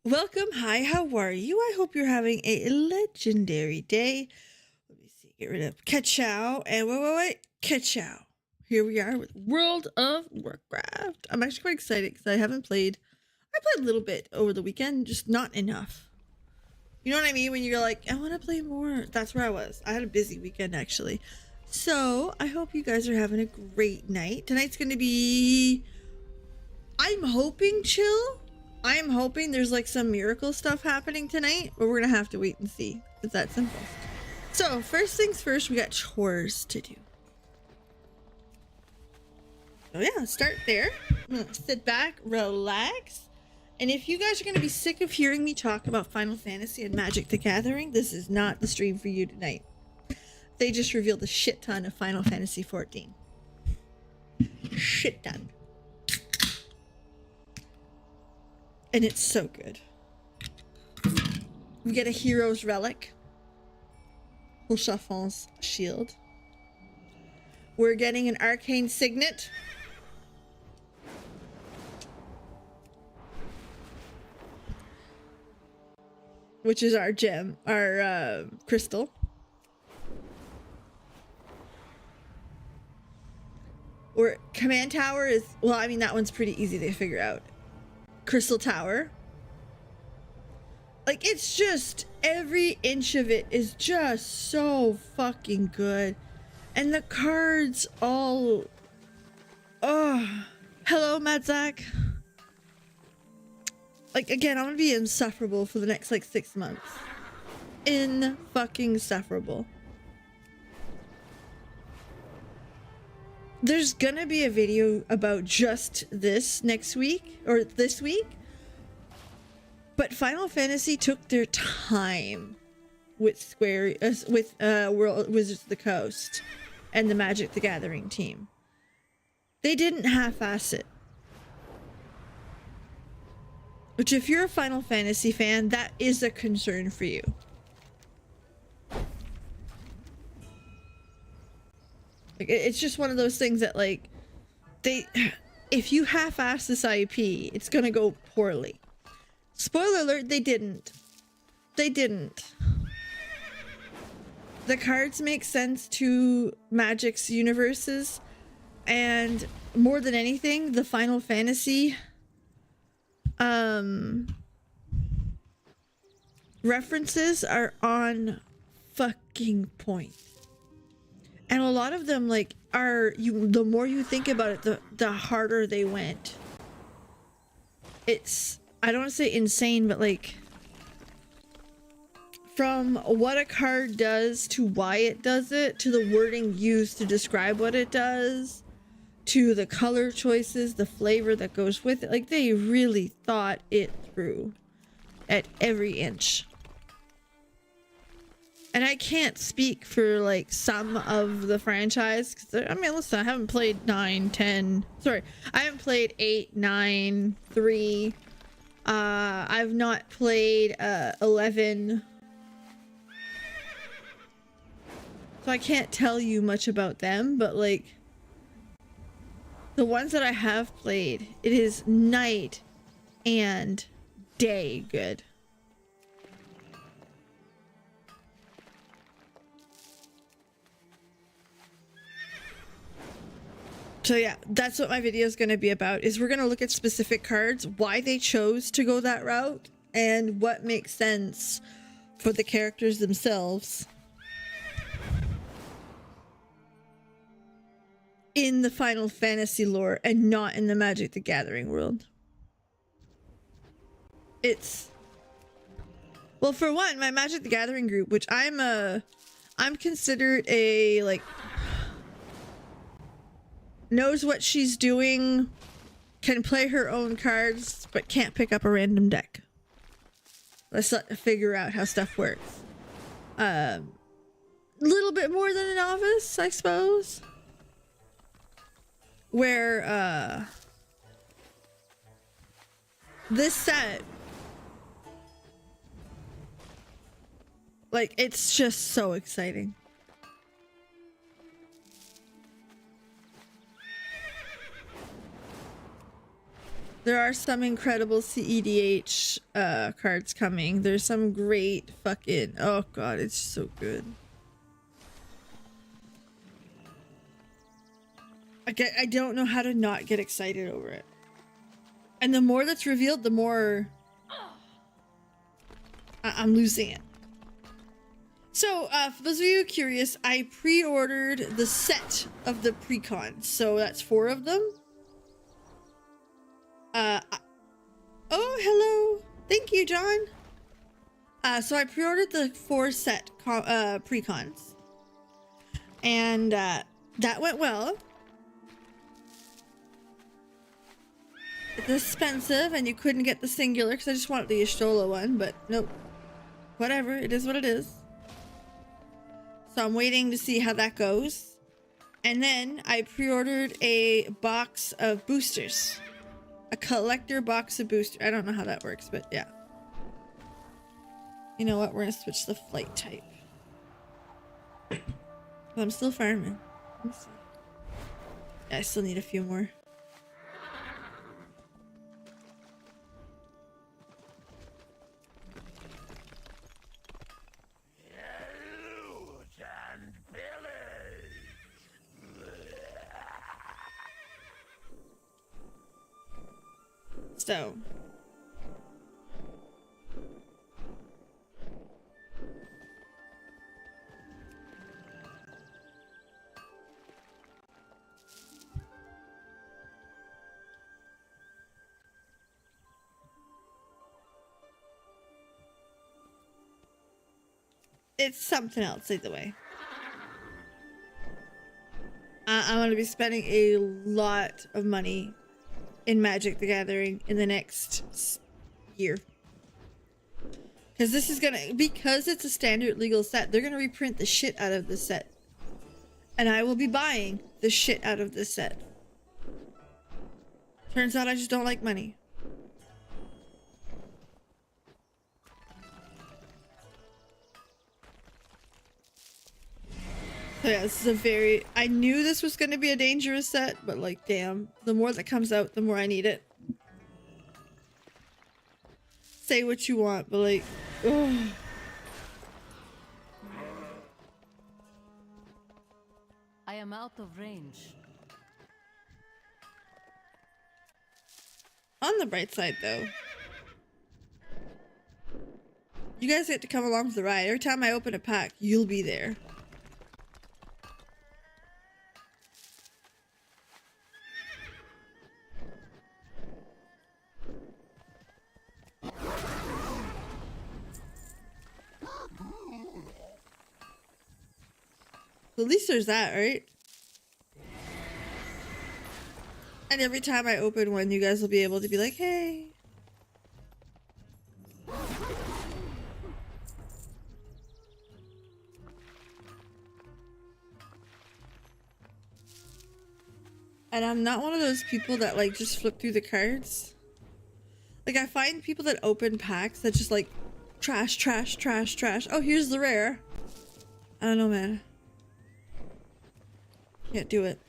Welcome. Hi, how are you? I hope you're having a legendary day. Let me see. Get rid of Kachow. And wait. Kachow. Here we are with World of Warcraft. I'm actually quite excited because I haven't played. I played a little bit over the weekend, just not enough. You know what I mean? When you're like, I want to play more. That's where I was. I had a busy weekend, actually. So I hope you guys are having a great night. Tonight's going to be, I'm hoping, chill. I'm hoping there's like some miracle stuff happening tonight, but we're gonna have to wait and see. It's that simple. So first things first, we got chores to do. Oh yeah, start there. I'm gonna sit back, relax. And if you guys are gonna be sick of hearing me talk about Final Fantasy and Magic the Gathering, this is not the stream for you tonight. They just revealed a shit ton of Final Fantasy 14. Shit ton. And it's so good. We get a hero's relic. Chaffon's shield. We're getting an arcane signet. Which is our gem, our crystal. Or command tower is, well, I mean, that one's pretty easy to figure out. Crystal Tower. Like, it's just, every inch of it is just so fucking good. And the cards all, oh, hello, Madzak. Like, again, I'm gonna be insufferable for the next like 6 months. Fucking insufferable. There's gonna be a video about just this next week, or this week. But Final Fantasy took their time with World Wizards of the Coast and the Magic the Gathering team. They didn't half-ass it. Which, if you're a Final Fantasy fan, that is a concern for you. It's just one of those things that, like, if you half-ass this IP, it's gonna go poorly. Spoiler alert, they didn't. They didn't. The cards make sense to Magic's universes, and more than anything, the Final Fantasy references are on fucking point. And a lot of them, like, the more you think about it, the harder they went. It's, I don't want to say insane, but like, from what a card does to why it does it, to the wording used to describe what it does, to the color choices, the flavor that goes with it. Like, they really thought it through at every inch. And I can't speak for like some of the franchise, because I mean, listen, I haven't played 9, 10, sorry, I haven't played 8, 9, 3. I've not played 11. So I can't tell you much about them, but like, the ones that I have played, it is night and day good. So yeah, that's what my video is going to be about, is we're going to look at specific cards, why they chose to go that route, and what makes sense for the characters themselves in the Final Fantasy lore and not in the Magic the Gathering world. It's, well, for one, my Magic the Gathering group, which I'm considered a, like, knows what she's doing, can play her own cards, but can't pick up a random deck. Let's figure out how stuff works. Little bit more than a novice, I suppose. Where, this set, like, it's just so exciting. There are some incredible CEDH cards coming. There's some great fucking... Oh god, it's so good. I don't know how to not get excited over it. And the more that's revealed, the more I'm losing it. So, for those of you curious, I pre-ordered the set of the precons. So that's 4 of them. Oh, hello. Thank you, John. So I pre-ordered the 4 set precons. And that went well. It's expensive, and you couldn't get the singular because I just wanted the Y'shtola one, but nope. Whatever, it is what it is. So I'm waiting to see how that goes. And then I pre-ordered a box of boosters. A collector box of boosters. I don't know how that works, but yeah. You know what? We're gonna switch the flight type. But I'm still farming. Let me see. Yeah, I still need a few more. So it's something else either way. I'm going to be spending a lot of money in Magic the Gathering in the next year. Because this is because it's a standard legal set, they're going to reprint the shit out of this set. And I will be buying the shit out of this set. Turns out I just don't like money. So yeah, this is I knew this was going to be a dangerous set, but like, damn, the more that comes out, the more I need it. Say what you want, but like, ugh. I am out of range. On the bright side, though, you guys get to come along for the ride. Every time I open a pack, you'll be there. At least there's that, right? And every time I open one, you guys will be able to be like, hey. And I'm not one of those people that like just flip through the cards. Like, I find people that open packs that just like trash, trash, trash, trash. Oh, here's the rare. I don't know, man. Can't do it.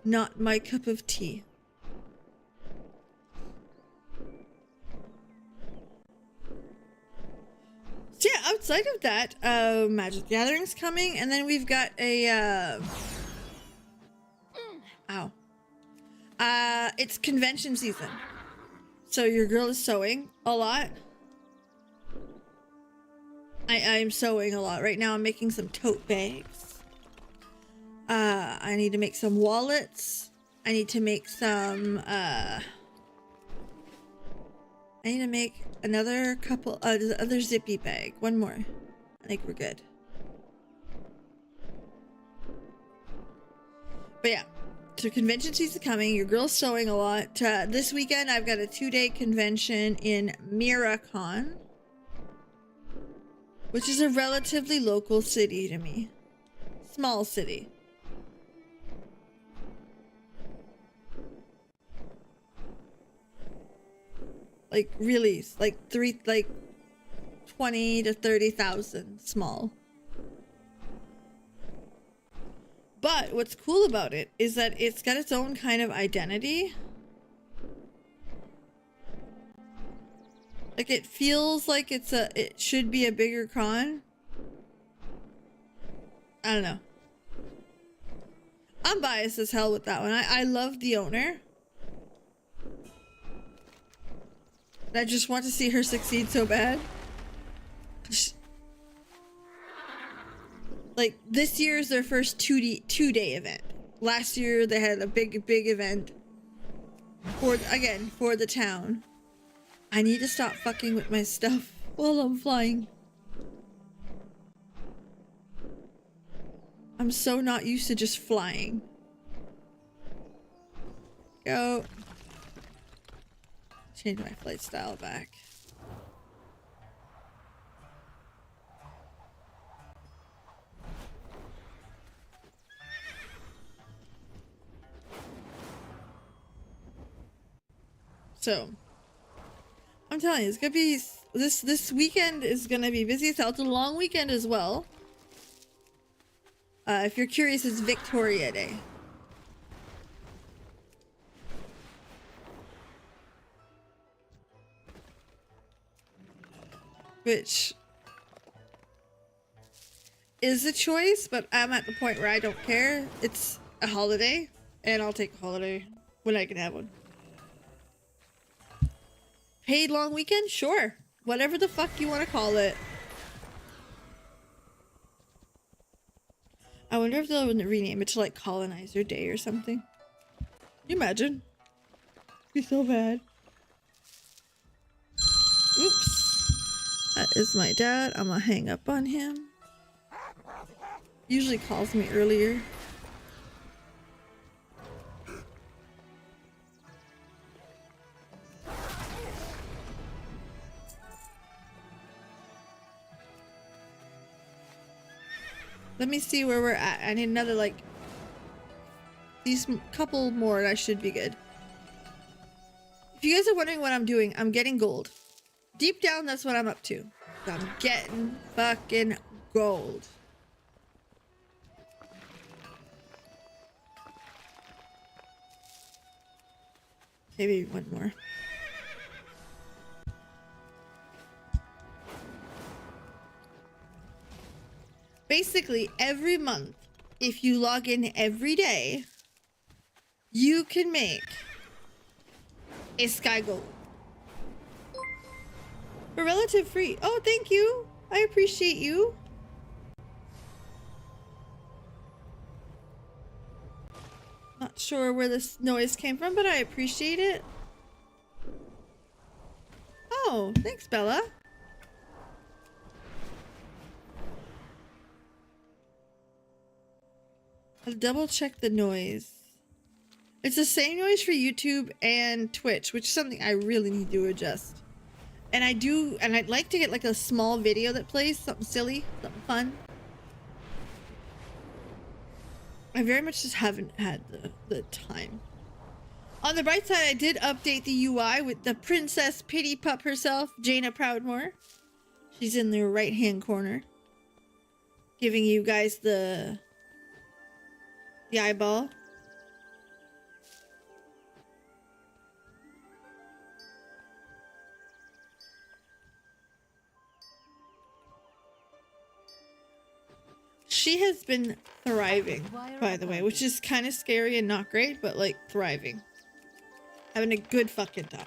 Not my cup of tea. So yeah, outside of that, Magic the Gathering's coming, and then we've got a it's convention season. So your girl is sewing a lot. I'm sewing a lot. Right now I'm making some tote bags. I need to make some wallets. I need to make some, I need to make another couple, other zippy bag. One more. I think we're good. But yeah, so convention season coming. Your girl's sewing a lot. This weekend I've got a 2-day convention in Miracon, which is a relatively local city to me. Small city. Like really, like 20 to 30,000 small. But what's cool about it is that it's got its own kind of identity. Like it feels like it should be a bigger con. I don't know. I'm biased as hell with that one. I love the owner. I just want to see her succeed so bad. Like this year is their first two-day event. Last year they had a big event for the town. I need to stop fucking with my stuff while I'm flying. I'm so not used to just flying. Go. Change my flight style back. So, I'm telling you, it's gonna be this weekend is gonna be busy. So it's a long weekend as well. If you're curious, it's Victoria Day. Which is a choice, but I'm at the point where I don't care. It's a holiday, and I'll take a holiday when I can have one. Paid long weekend? Sure. Whatever the fuck you want to call it. I wonder if they'll rename it to like Colonizer Day or something. Can you imagine? It'd be so bad. Oops. That is my dad. I'm gonna hang up on him. Usually calls me earlier. Let me see where we're at. I need another, like, these couple more and I should be good. If you guys are wondering what I'm doing, I'm getting gold. Deep down, that's what I'm up to. I'm getting fucking gold. Maybe one more. Basically, every month, if you log in every day, you can make a sky gold. For relative free. Oh, thank you. I appreciate you. Not sure where this noise came from, but I appreciate it. Oh, thanks, Bella. I'll double check the noise. It's the same noise for YouTube and Twitch, which is something I really need to adjust. And I'd like to get like a small video that plays, something silly, something fun. I very much just haven't had the time. On the bright side, I did update the UI with the Princess Pity Pup herself, Jaina Proudmore. She's in the right-hand corner, giving you guys the eyeball. She has been thriving, by the way, which is kind of scary and not great, but like thriving. Having a good fucking time.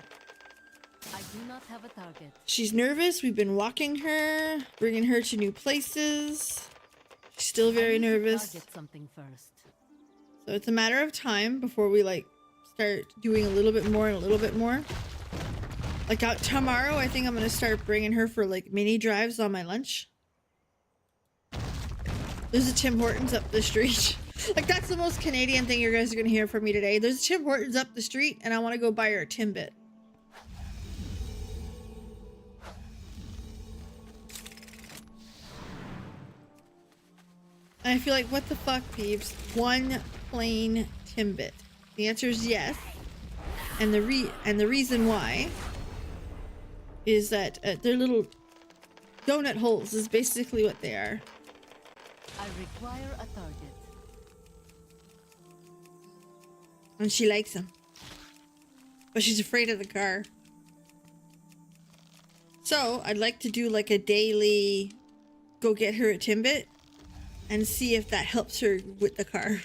I do not have a target. She's nervous. We've been walking her, bringing her to new places. She's still very nervous. Target something first. So it's a matter of time before we like start doing a little bit more and a little bit more. Like tomorrow, I think I'm gonna start bringing her for like mini drives on my lunch. There's a Tim Hortons up the street. Like that's the most Canadian thing you guys are gonna hear from me today. There's a Tim Hortons up the street and I want to go buy her a Timbit. And I feel like, what the fuck, peeps? One plain Timbit. The answer is yes. And the reason why is that they're little donut holes is basically what they are. I require a target. And she likes them. But she's afraid of the car. So I'd like to do like a daily go get her a Timbit and see if that helps her with the car.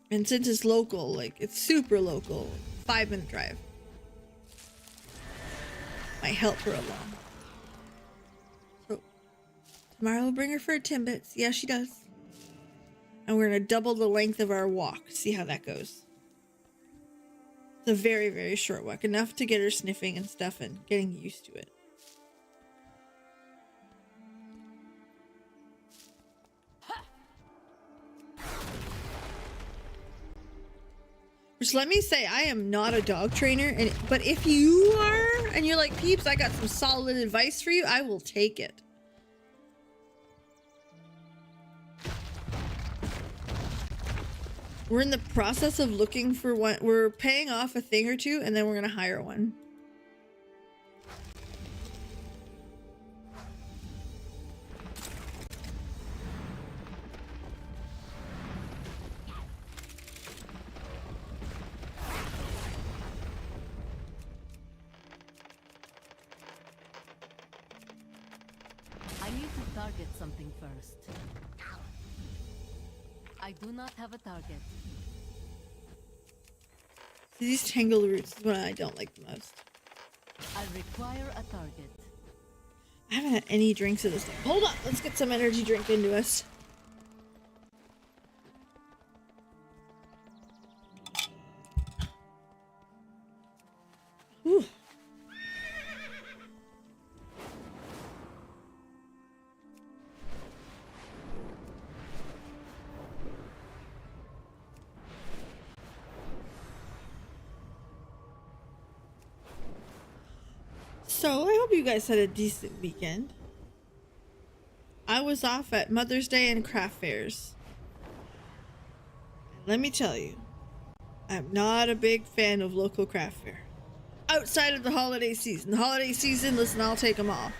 And since it's local, like it's super local, 5-minute drive. Might help her along. So tomorrow we'll bring her for a Timbits. Yeah, she does. And we're gonna double the length of our walk. See how that goes. It's a very, very short walk. Enough to get her sniffing and stuff and getting used to it. Which, let me say, I am not a dog trainer, but if you are and you're like, Peeps, I got some solid advice for you, I will take it. We're in the process of looking for one. We're paying off a thing or two, and then we're gonna hire one. I need to target something first. I do not have a target. These tangled roots is what I don't like the most. I require a target. I haven't had any drinks of this thing. Hold on, let's get some energy drink into us. Whew. So, I hope you guys had a decent weekend. I was off at Mother's Day and craft fairs. And let me tell you, I'm not a big fan of local craft fair. Outside of the holiday season. The holiday season, listen, I'll take them all.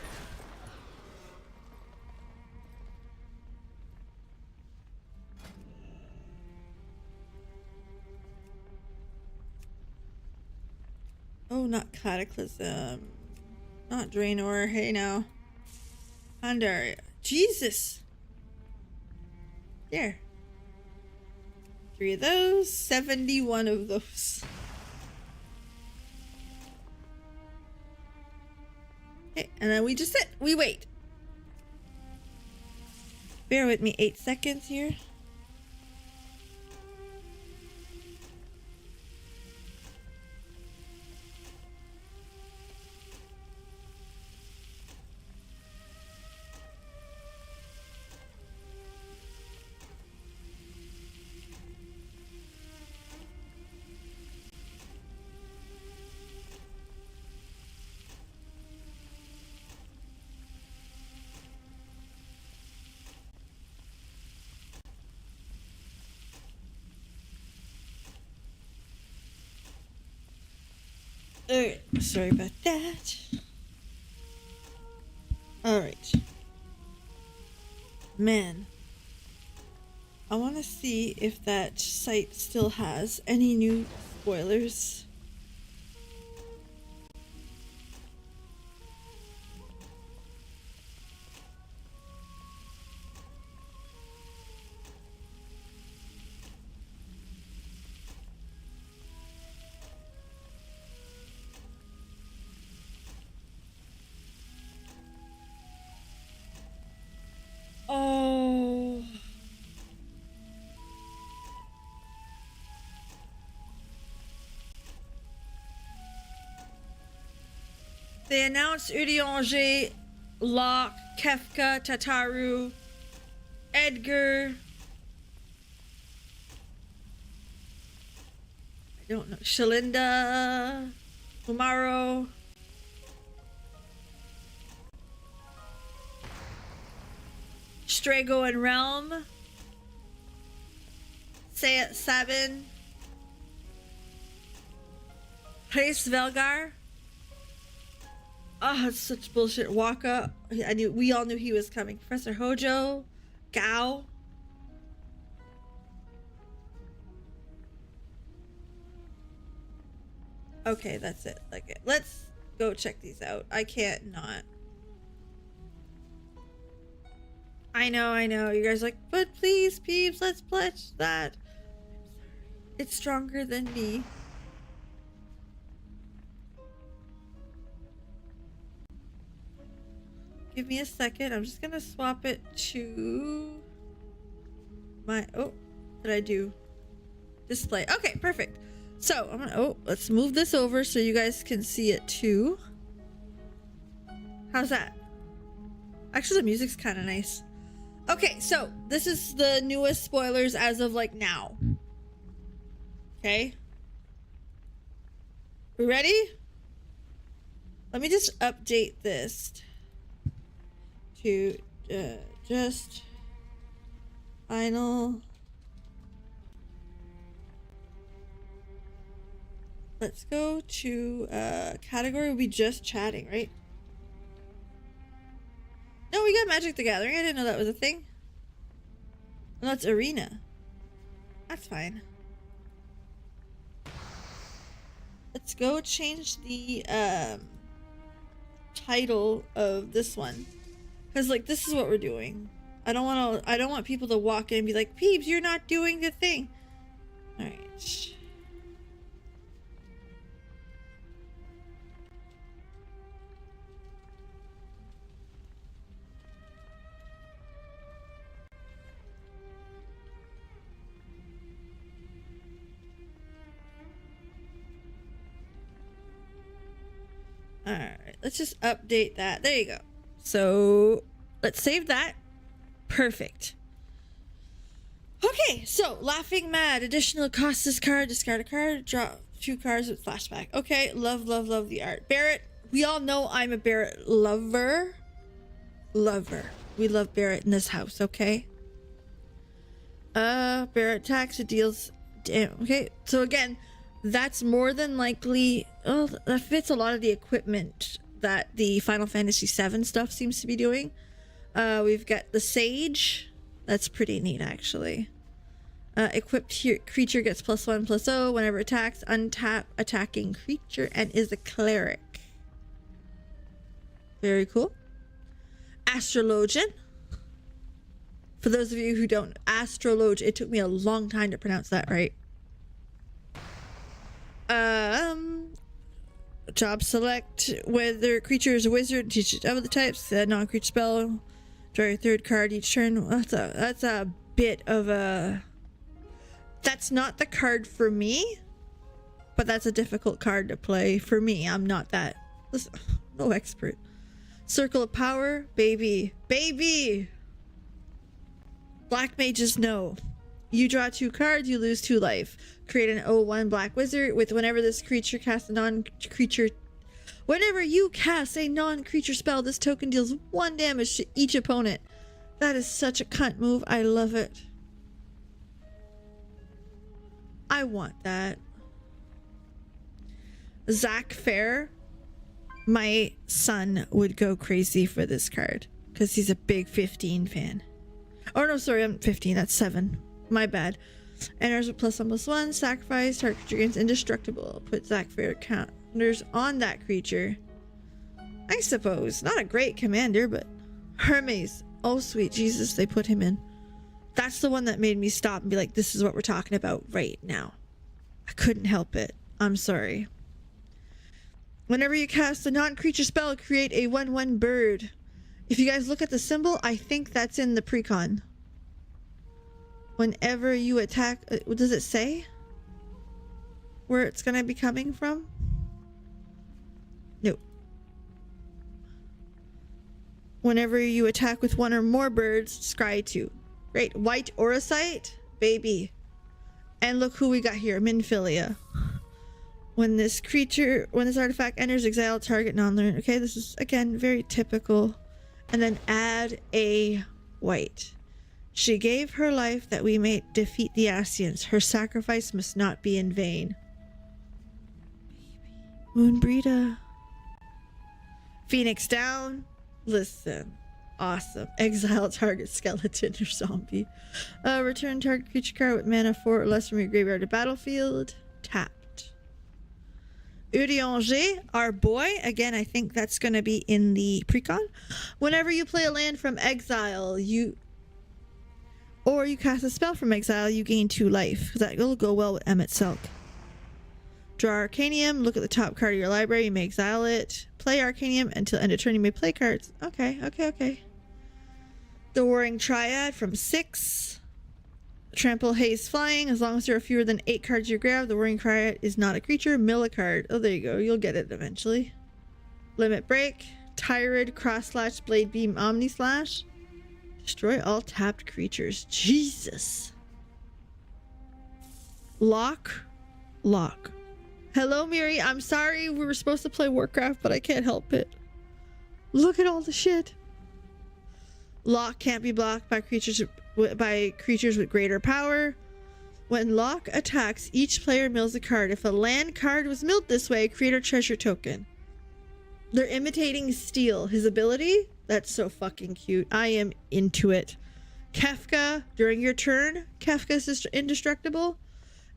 Oh, not Cataclysm. Not Draenor. Hey now. Pandaria. Jesus. There. 3 of those. 71 of those. Okay, and then we just sit. We wait. Bear with me 8 seconds here. Alright, sorry about that. Alright. Man. I want to see if that site still has any new spoilers. Oh. They announced Udianger, Locke, Kefka, Tataru, Edgar. I don't know. Shalinda, Umaro. Strago and Realm. Sabin. Place Velgar. Oh, it's such bullshit. Waka. We all knew he was coming. Professor Hojo. Gao. Okay, that's it. Okay, let's go check these out. I can't not. I know. You guys are like, but please, peeps, let's pledge that. It's stronger than me. Give me a second. I'm just gonna swap it to my, oh, what did I do? Display. Okay, perfect. So I'm gonna, oh, let's move this over so you guys can see it too. How's that? Actually, the music's kind of nice. Okay, so this is the newest spoilers as of like now. Okay. We ready? Let me just update this to just final. Let's go to category. We'll be just chatting, right? No, we got Magic the Gathering. I didn't know that was a thing. Well, that's arena. That's fine. Let's go change the title of this one, because like this is what we're doing. I don't want people to walk in and be like, peeps, you're not doing the thing. All right. All right, let's just update that. There you go. So let's save that. Perfect. Okay, so Laughing Mad, additional cost this card, discard a card, draw 2 cards with flashback. Okay, love the art. Barrett, we all know I'm a Barrett lover. We love Barrett in this house, okay? Barrett attacks, it deals damage. Okay, so again, that's more than likely, oh, that fits a lot of the equipment that the Final Fantasy VII stuff seems to be doing. We've got the Sage. That's pretty neat, actually. Equipped creature gets +1/+0 whenever attacks. Untap attacking creature and is a cleric. Very cool. Astrologian. For those of you who don't, Astrologe. It took me a long time to pronounce that right. Job select whether creature is a wizard, teach it other types, non-creature spell, draw your 3rd card each turn. That's a bit of a, that's not the card for me, but that's a difficult card to play for me. I'm not that, listen, no expert. Circle of Power, baby. Black mages know. You draw 2 cards, you lose 2 life. Create an 0/1 black wizard with whenever this creature casts a non-creature. Whenever you cast a non-creature spell, this token deals 1 damage to each opponent. That is such a cunt move. I love it. I want that. Zach Fair. My son would go crazy for this card because he's a big 15 fan. Oh no, sorry, I'm 15. That's 7. My bad. Enters with +1/+1. Sacrifice. Target creature gains indestructible. Put Zach Fair counters on that creature. I suppose. Not a great commander, but Hermes. Oh, sweet Jesus, they put him in. That's the one that made me stop and be like, this is what we're talking about right now. I couldn't help it. I'm sorry. Whenever you cast a non-creature spell, create a 1/1 bird. If you guys look at the symbol, I think that's in the precon. Whenever you attack, what does it say? Where it's gonna be coming from? No. Whenever you attack with 1 or more birds, scry 2. Great. White Orosite, baby. And look who we got here, Minfilia. When this artifact enters, exile target non-learner. Okay, this is again very typical. And then add a white. She gave her life that we may defeat the Ascians. Her sacrifice must not be in vain. Moonbreeda. Phoenix down. Listen. Awesome. Exile target skeleton or zombie. Return target creature card with mana 4 or less from your graveyard to battlefield. Tapped. Urianger, our boy. Again, I think that's going to be in the precon. Whenever you play a land from exile, you cast a spell from exile, you gain 2 life. That will go well with Emmet Selk. Draw Arcanium, look at the top card of your library, you may exile it. Play Arcanium until end of turn, you may play cards. Okay. The Warring Triad from 6. Trample Haze Flying, as long as there are fewer than 8 cards you grab, the Warring Triad is not a creature. Mill a card. Oh, there you go, you'll get it eventually. Limit Break, Tirade, Cross Slash, Blade Beam, Omni Slash. Destroy all tapped creatures. Jesus. Lock. Hello, Miri. I'm sorry we were supposed to play Warcraft, but I can't help it. Look at all the shit. Lock can't be blocked by creatures with greater power. When Lock attacks, each player mills a card. If a land card was milled this way, create a treasure token. They're imitating Steel. His ability? That's so fucking cute. I am into it. Kefka, during your turn, Kefka is indestructible.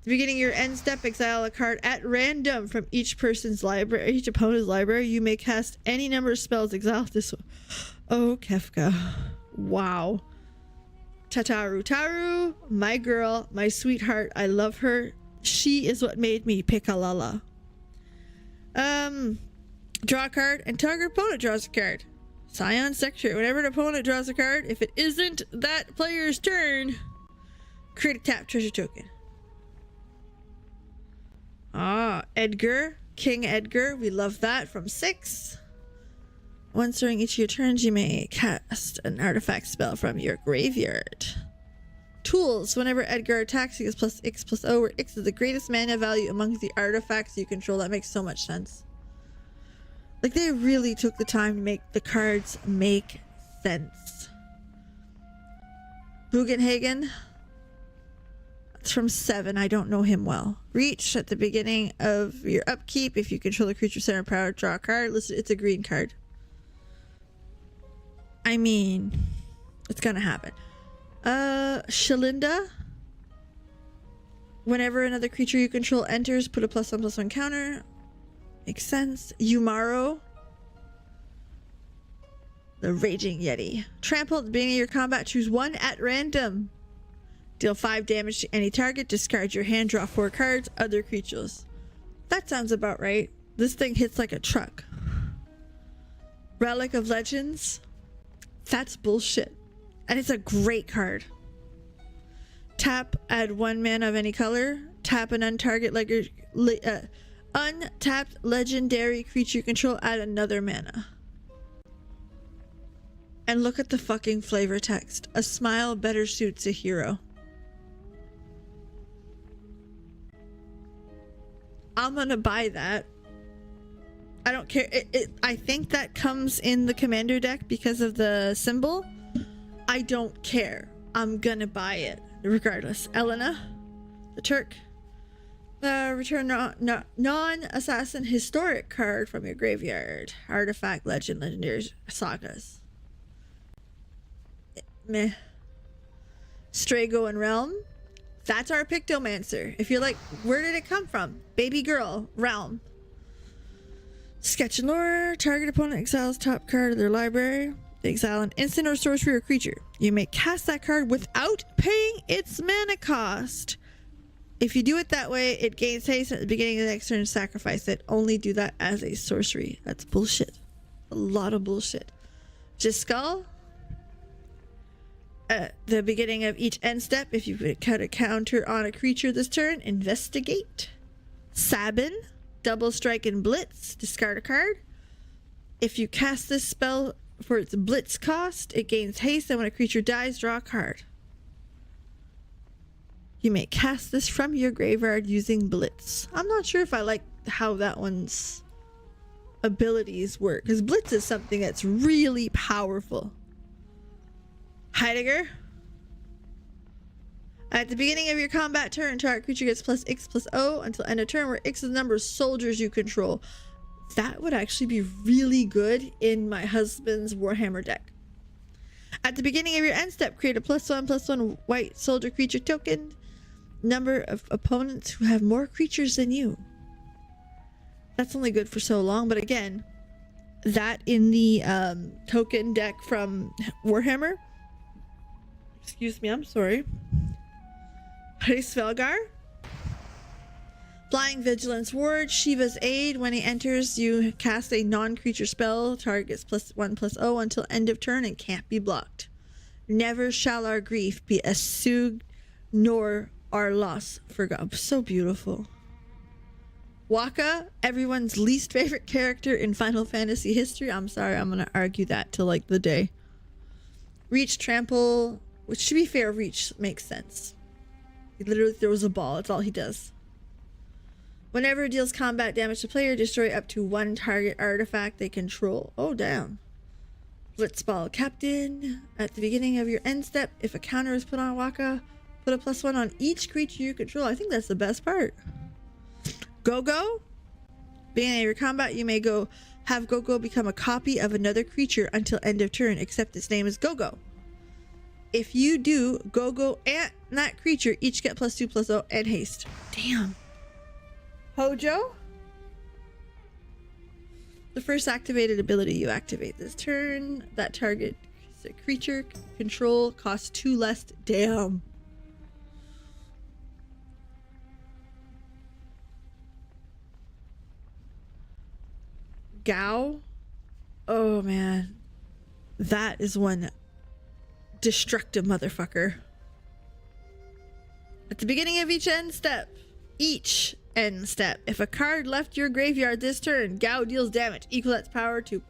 At the beginning of your end step, exile a card at random from each person's library, each opponent's library. You may cast any number of spells exiled this way. Oh, Kefka. Wow. Taru, my girl, my sweetheart. I love her. She is what made me pick Alala. Draw a card and target opponent draws a card. Scion Secretary. Whenever an opponent draws a card, if it isn't that player's turn, create a tap treasure token. Edgar. King Edgar. We love that from 6. Once during each of your turns, you may cast an artifact spell from your graveyard. Tools. Whenever Edgar attacks, he gets plus X+O, where X is the greatest mana value among the artifacts you control. That makes so much sense. Like, they really took the time to make the cards make sense. Bugenhagen. It's from 7. I don't know him well. Reach. At the beginning of your upkeep, if you control the creature center power, draw a card. Listen, it's a green card. I mean, it's gonna happen. Shalinda. Whenever another creature you control enters, put a +1/+1 counter. Makes sense. Umaro. The Raging Yeti. Trample at the beginning of your combat. Choose 1 at random. Deal 5 damage to any target. Discard your hand. Draw 4 cards. Other creatures. That sounds about right. This thing hits like a truck. Relic of Legends. That's bullshit. And it's a great card. Tap, add 1 mana of any color. Tap an untapped legendary creature you control, add another mana. And look at the fucking flavor text. A smile better suits a hero. I'm gonna buy that. I don't care. I think that comes in the commander deck because of the symbol. I don't care. I'm gonna buy it regardless. Elena, the Turk. Return non-assassin historic card from your graveyard. Artifact, legend, legendary sagas. Meh. Strago and Realm. That's our Pictomancer. If you're like, where did it come from? Baby girl, Realm. Sketch and Lore. Target opponent exiles top card of their library. They exile an instant or sorcery or creature. You may cast that card without paying its mana cost. If you do it that way, it gains haste at the beginning of the next turn and sacrifice it. Only do that as a sorcery. That's bullshit. A lot of bullshit. Jiskull. At the beginning of each end step, if you cut a counter on a creature this turn, investigate. Sabin. Double strike and blitz. Discard a card. If you cast this spell for its blitz cost, it gains haste, and when a creature dies, draw a card. You may cast this from your graveyard using blitz. I'm not sure if I like how that one's abilities work, because blitz is something that's really powerful. Heidegger. At the beginning of your combat turn, target creature gets plus X+O until end of turn, where X is the number of soldiers you control. That would actually be really good in my husband's Warhammer deck. At the beginning of your end step, create a +1/+1 white soldier creature token. Number of opponents who have more creatures than you. That's only good for so long, but again, that in the token deck from Warhammer. Excuse me, I'm sorry. Hey, Svelgar. Flying Vigilance Ward, Shiva's Aid. When he enters, you cast a non-creature spell. Targets +1/+0 until end of turn and can't be blocked. Never shall our grief be assuaged, nor our loss forgot. So beautiful. Waka, everyone's least favorite character in Final Fantasy history. I'm sorry, I'm gonna argue that till like the day. Reach, trample, which to be fair, Reach makes sense. He literally throws a ball, that's all he does. Whenever it deals combat damage to player, destroy up to one target artifact they control. Oh, damn. Blitzball Captain. At the beginning of your end step, if a counter is put on Waka, put a +1 on each creature you control. I think that's the best part. Go-Go. Beginning of your combat, you may have Go-Go become a copy of another creature until end of turn, except its name is Go-Go. If you do, Go-Go and that creature each get +2/+0 and haste. Damn. Hojo? The first activated ability you activate this turn, that target creature control costs 2 less. Damn. Gao? Oh man. That is one destructive motherfucker. At the beginning of each end step, if a card left your graveyard this turn, Gao deals damage equal its power to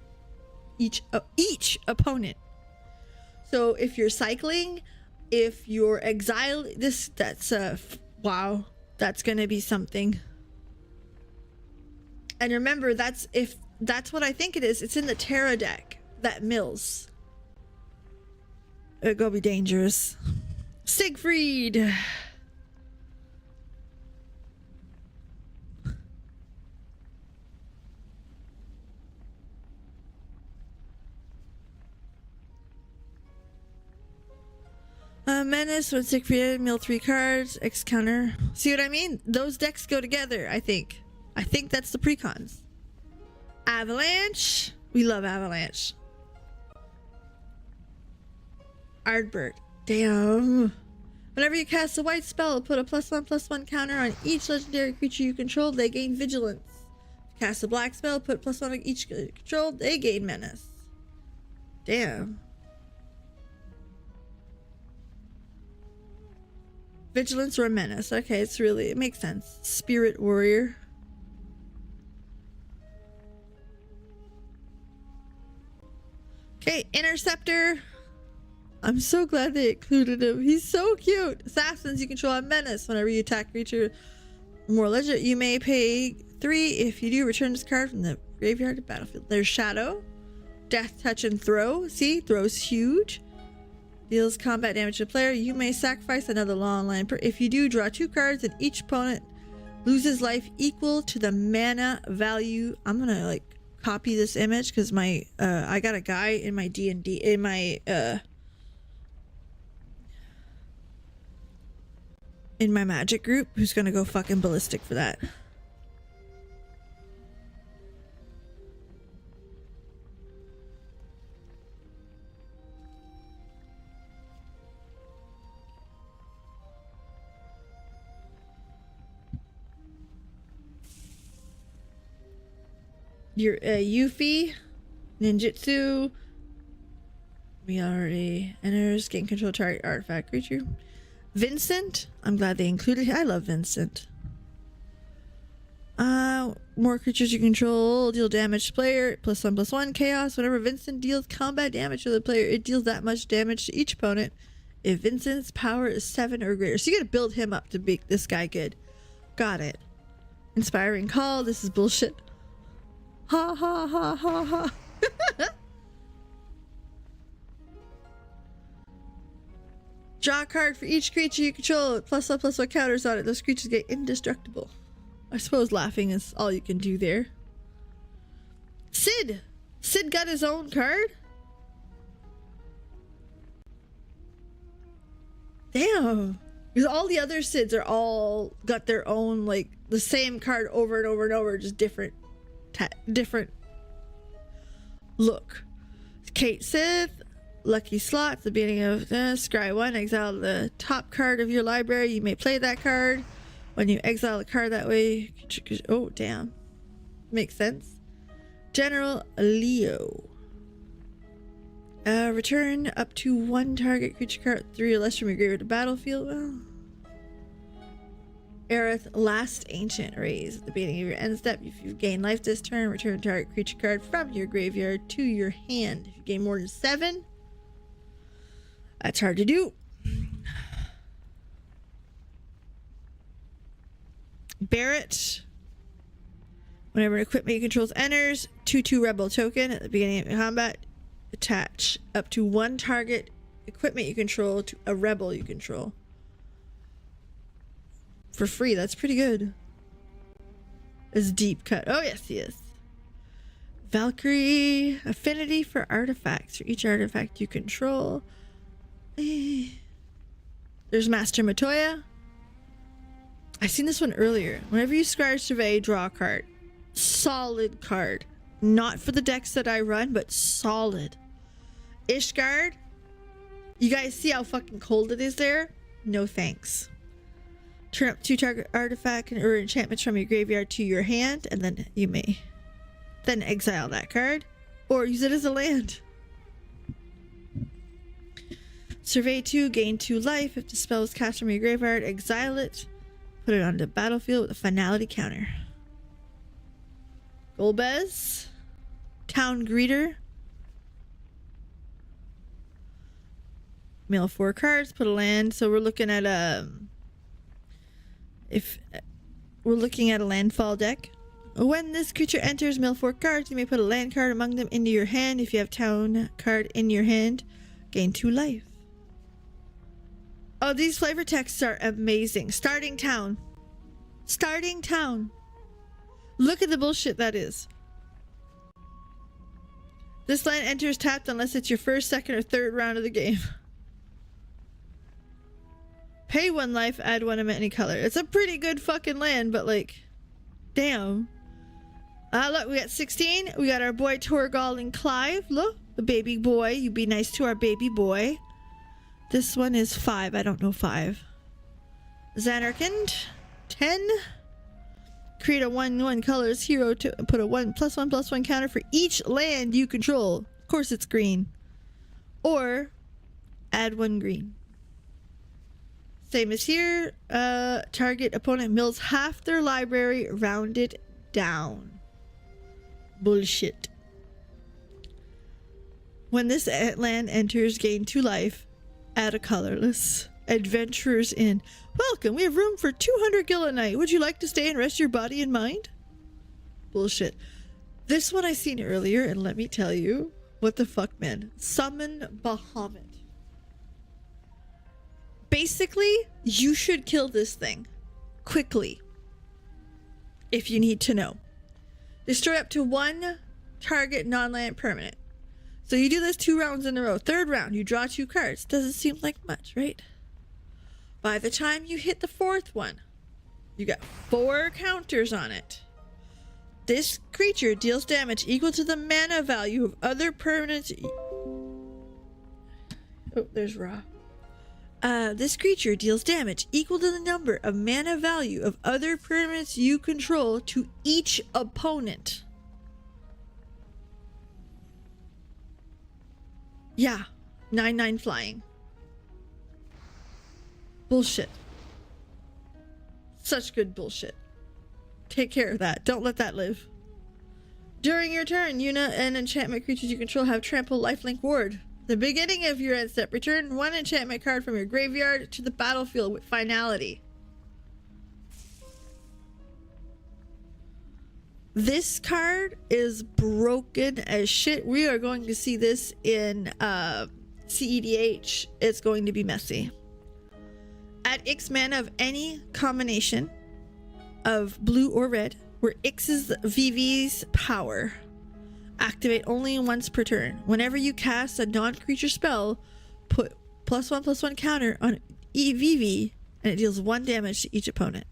each opponent. So if you're cycling, if you're exiled, that's wow, that's gonna be something. And remember, that's what I think it is. It's in the Terra deck that mills. It's gonna be dangerous. Siegfried. Menace, when Siegfried, mill 3 cards, X counter. See what I mean? Those decks go together, I think. I think that's the precons. Avalanche. We love Avalanche. Ardbert. Damn. Whenever you cast a white spell, put a +1/+1 counter on each legendary creature you control. They gain vigilance. Cast a black spell, put +1 on each control. They gain menace. Damn. Vigilance or menace. Okay, it makes sense. Spirit Warrior. Okay, Interceptor. I'm so glad they included him. He's so cute. Assassins, you control a menace. Whenever you attack creature more legend, you may pay 3. If you do, return this card from the graveyard to battlefield. There's Shadow. Death, Touch, and Throw. See, Throw's huge. Deals combat damage to player. You may sacrifice another long line. If you do, draw 2 cards and each opponent loses life equal to the mana value. I'm gonna like copy this image because my I got a guy in my D&D in my magic group who's gonna go fucking ballistic for that. Your Yuffie, Ninjutsu. We already enters, gain control target artifact creature. Vincent, I'm glad they included. I love Vincent. More creatures you control deal damage to player. +1/+1 chaos. Whenever Vincent deals combat damage to the player, it deals that much damage to each opponent if Vincent's power is 7 or greater. So you gotta build him up to make this guy good. Got it. Inspiring Call. This is bullshit. Ha ha ha ha ha. Draw a card for each creature you control. +1/+1 counters on it. Those creatures get indestructible. I suppose laughing is all you can do there. Sid! Sid got his own card? Damn. Because all the other Sids are all got their own, like, the same card over and over and over, just different different look. Kate Sith, lucky slot at the beginning of scry 1, exile the top card of your library. You may play that card. When you exile a card that way, oh damn, makes sense. General Leo. Return up to 1 target creature card 3 or less from your graveyard to battlefield. Well, Aerith, last ancient raise at the beginning of your end step. If you gain life this turn, return target creature card from your graveyard to your hand. If you gain more than 7, that's hard to do. Barrett. Whenever an equipment you control enters, 2/2 rebel token at the beginning of combat. Attach up to 1 target equipment you control to a rebel you control. For free, that's pretty good. Is deep cut. Oh yes, he is. Valkyrie, affinity for artifacts. For each artifact you control. There's Master Matoya. I seen this one earlier. Whenever you scry or survey, draw a card. Solid card. Not for the decks that I run, but solid. Ishgard. You guys see how fucking cold it is there? No thanks. Turn up 2 target artifact or enchantments from your graveyard to your hand, and then you may then exile that card or use it as a land. Survey 2, gain 2 life. If the spell is cast from your graveyard, exile it. Put it onto the battlefield with a finality counter. Golbez. Town Greeter. Mill 4 cards, put a land. So we're looking at if we're looking at a landfall deck. When this creature enters, mill 4 cards. You may put a land card among them into your hand. If you have town card in your hand, gain 2 life. Oh, these flavor texts are amazing. Starting town. Starting town. Look at the bullshit that is. This land enters tapped unless it's your first, second, or third round of the game. Pay 1 life, add 1 of any color. It's a pretty good fucking land, but like, damn. Look, we got 16. We got our boy Torgal and Clive. Look, the baby boy. You be nice to our baby boy. This one is 5. I don't know 5. Xanarkand, 10. Create a 1/1 colors hero to put a 1+1/+1 counter for each land you control. Of course it's green. Or add 1 green. Same as here. Target opponent mills half their library, rounded down. Bullshit. When this land enters, gain 2 life. Add a colorless. Adventurers in. Welcome, we have room for 200 gil a night. Would you like to stay and rest your body and mind? Bullshit. This one I seen earlier, and let me tell you, what the fuck, man. Summon Bahamut. Basically, you should kill this thing. Quickly. If you need to know. Destroy up to 1 target non-land permanent. So you do this 2 rounds in a row. 3rd round, you draw 2 cards. Doesn't seem like much, right? By the time you hit the 4th one, you got 4 counters on it. This creature deals damage equal to the mana value of other permanents. Oh, there's Ra. This creature deals damage equal to the number of mana value of other permanents you control to each opponent. Yeah, 9/9 flying. Bullshit. Such good bullshit. Take care of that. Don't let that live. During your turn, Yuna and enchantment creatures you control have trample lifelink ward. The beginning of your end step, return 1 enchantment card from your graveyard to the battlefield with finality. This card is broken as shit. We are going to see this in CEDH. It's going to be messy. Add X mana of any combination of blue or red, where X is VV's power. Activate only once per turn. Whenever you cast a non-creature spell, put +1/+1 counter on EVV, and it deals 1 damage to each opponent.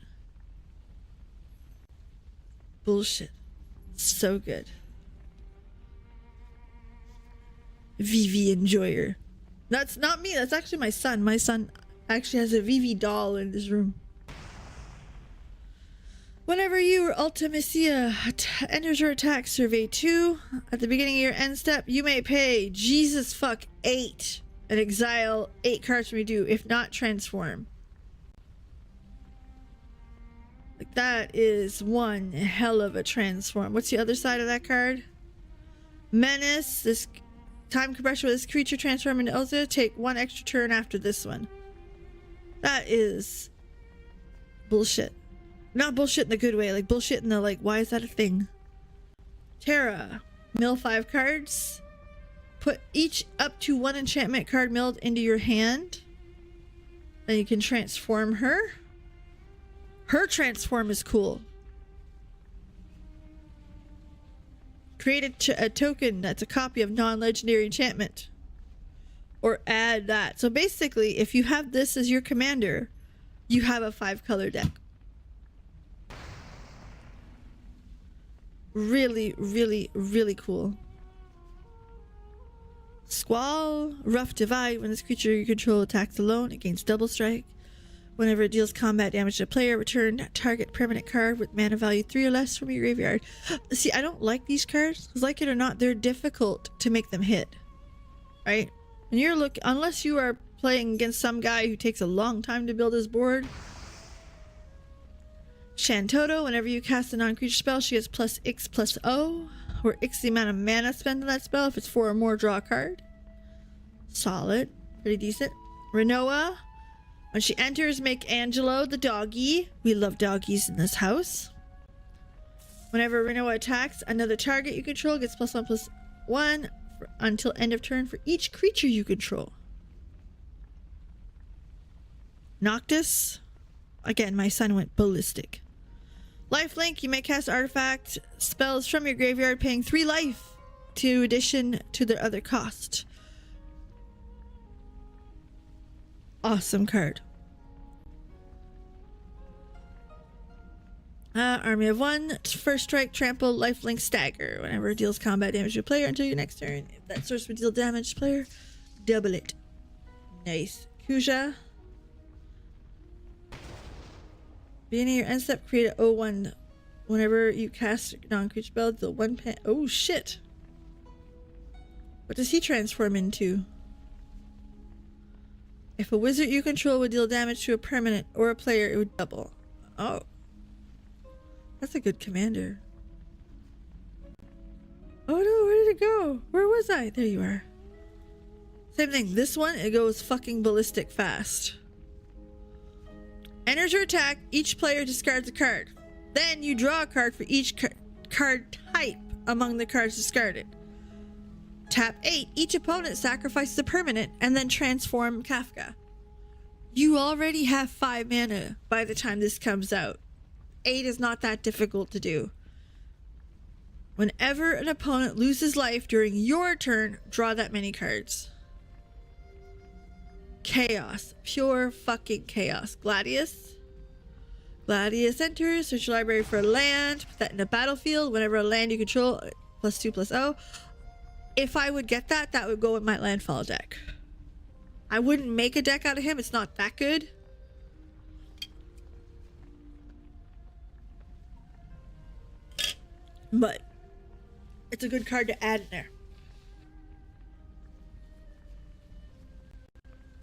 Bullshit. So good. VV Enjoyer. That's not me. That's actually my son. My son actually has a VV doll in his room. Whenever your Ultimacia enters your attack, survey 2. At the beginning of your end step, you may pay Jesus fuck 8 and exile 8 cards from your do. If not, transform. Like, that is one hell of a transform. What's the other side of that card? Menace. This time compression with this creature transform into Elsa. Take 1 extra turn after this one. That is bullshit. Not bullshit in the good way, like bullshit in the like, why is that a thing? Terra. Mill 5 cards. Put each up to 1 enchantment card milled into your hand. Then you can transform her. Her transform is cool. Create a token that's a copy of non-legendary enchantment. Or add that. So basically, if you have this as your commander, you have a 5-color deck. Really, really, really cool. Squall. Rough Divide. When this creature you control attacks alone, it gains double strike. Whenever it deals combat damage to a player, return target permanent card with mana value 3 or less from your graveyard. See, I don't like these cards, because like it or not, they're difficult to make them hit. Right? And you're unless you are playing against some guy who takes a long time to build his board. Shantoto, whenever you cast a non-creature spell, she gets plus X plus O, where X is the amount of mana spent on that spell. If it's 4 or more, draw a card. Solid. Pretty decent. Renoa, when she enters, make Angelo the doggy. We love doggies in this house. Whenever Renoa attacks, another target you control gets +1/+1 until end of turn for each creature you control. Noctis. Again, my son went ballistic. Lifelink, you may cast artifact spells from your graveyard, paying 3 life to addition to their other cost. Awesome card. Army of 1, first strike, trample, lifelink, stagger. Whenever it deals combat damage to a player until your next turn. If that source would deal damage to player, double it. Nice. Kuja. Beginning of your end step, create an 0/1. Whenever you cast non-creature spell, the 1 pen. Oh shit! What does he transform into? If a wizard you control would deal damage to a permanent or a player, it would double. Oh. That's a good commander. Oh no, where did it go? Where was I? There you are. Same thing. This one, it goes fucking ballistic fast. Enters your attack, each player discards a card. Then you draw a card for each card type among the cards discarded. Tap 8, each opponent sacrifices a permanent and then transform Kafka. You already have 5 mana by the time this comes out. 8 is not that difficult to do. Whenever an opponent loses life during your turn, draw that many cards. Chaos. Pure fucking chaos. Gladius. Gladius enters. Search your library for a land. Put that in a battlefield. Whenever a land you control, +2/+0. If I would get that, that would go in my landfall deck. I wouldn't make a deck out of him. It's not that good. But it's a good card to add in there.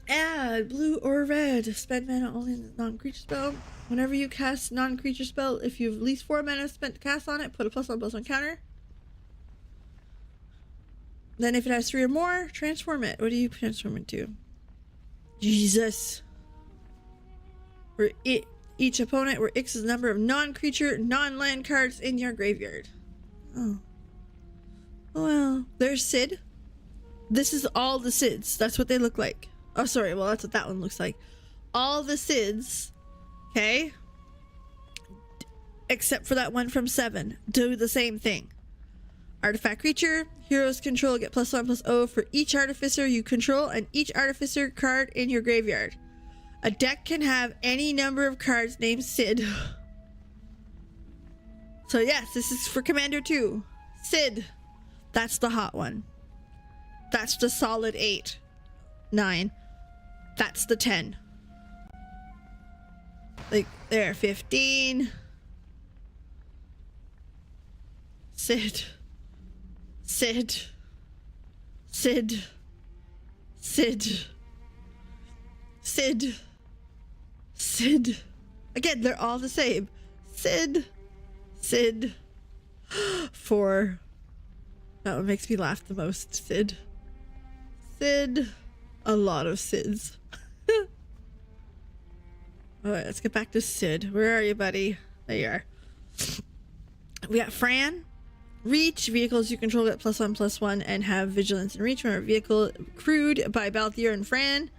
Add blue or red. Spend mana only in the non-creature spell. Whenever you cast non-creature spell, if you have at least 4 mana spent to cast on it, put a +1/+1 counter. Then if it has 3 or more, transform it. What do you transform it to? Jesus. Where each opponent, where X is the number of non-creature, non-land cards in your graveyard. Oh. Well, there's Sid. This is all the Sids. That's what they look like. Oh, sorry. Well, that's what that one looks like. All the Sids, okay? Except for that one from 7. Do the same thing. Artifact creature. Heroes control get +1/+0 for each artificer you control and each artificer card in your graveyard. A deck can have any number of cards named Sid. So yes, this is for Commander 2. Sid. That's the hot one. That's the solid 8. 9. That's the 10. Like, there, 15. Sid. Sid. Sid. Sid. Sid. Sid. Again, they're all the same. Sid. Sid. 4. That one makes me laugh the most. Sid. Sid. A lot of Sids. Alright, let's get back to Sid. Where are you, buddy? There you are. We got Fran. Reach. Vehicles you control get +1/+1 and have vigilance and reach when a vehicle crewed by Balthier and Fran.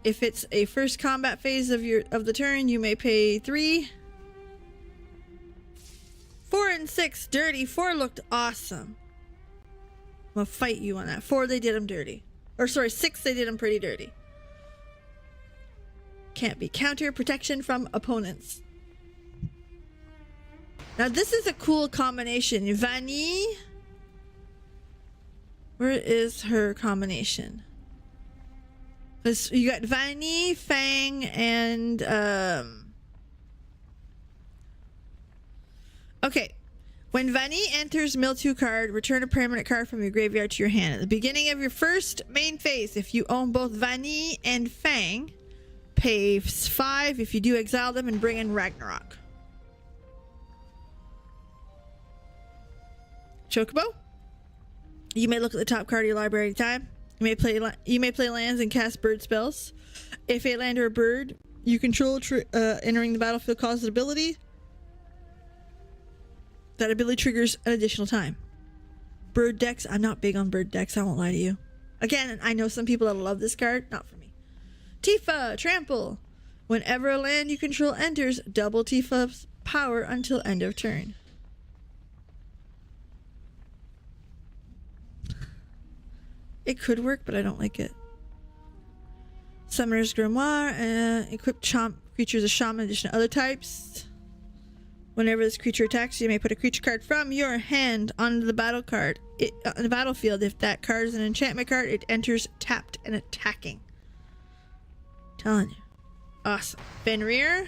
If it's a first combat phase of the turn, you may pay 3. 4 and 6 dirty. 4 looked awesome. I'm gonna fight you on that. 4 they did them dirty. Or sorry, 6 they did them pretty dirty. Can't be counter protection from opponents. Now this is a cool combination. Vanille. Where is her combination? This, you got Vanille, Fang, and okay. When Vanille enters mill 2 card, return a permanent card from your graveyard to your hand. At the beginning of your first main phase, if you own both Vanille and Fang, pay 5. If you do, exile them and bring in Ragnarok. Chocobo. You may look at the top card of your library at a time. You may play lands and cast bird spells. If a land or a bird you control entering the battlefield causes an ability, that ability triggers an additional time. Bird decks. I'm not big on bird decks. I won't lie to you. Again, I know some people that love this card. Not for me. Tifa, Trample. Whenever a land you control enters, double Tifa's power until end of turn. It could work, but I don't like it. Summoner's Grimoire. Equip creatures as shaman in addition to other types. Whenever this creature attacks, you may put a creature card from your hand onto the battle card. On the battlefield, if that card is an enchantment card, it enters tapped and attacking. Telling you. Awesome. Fenrir.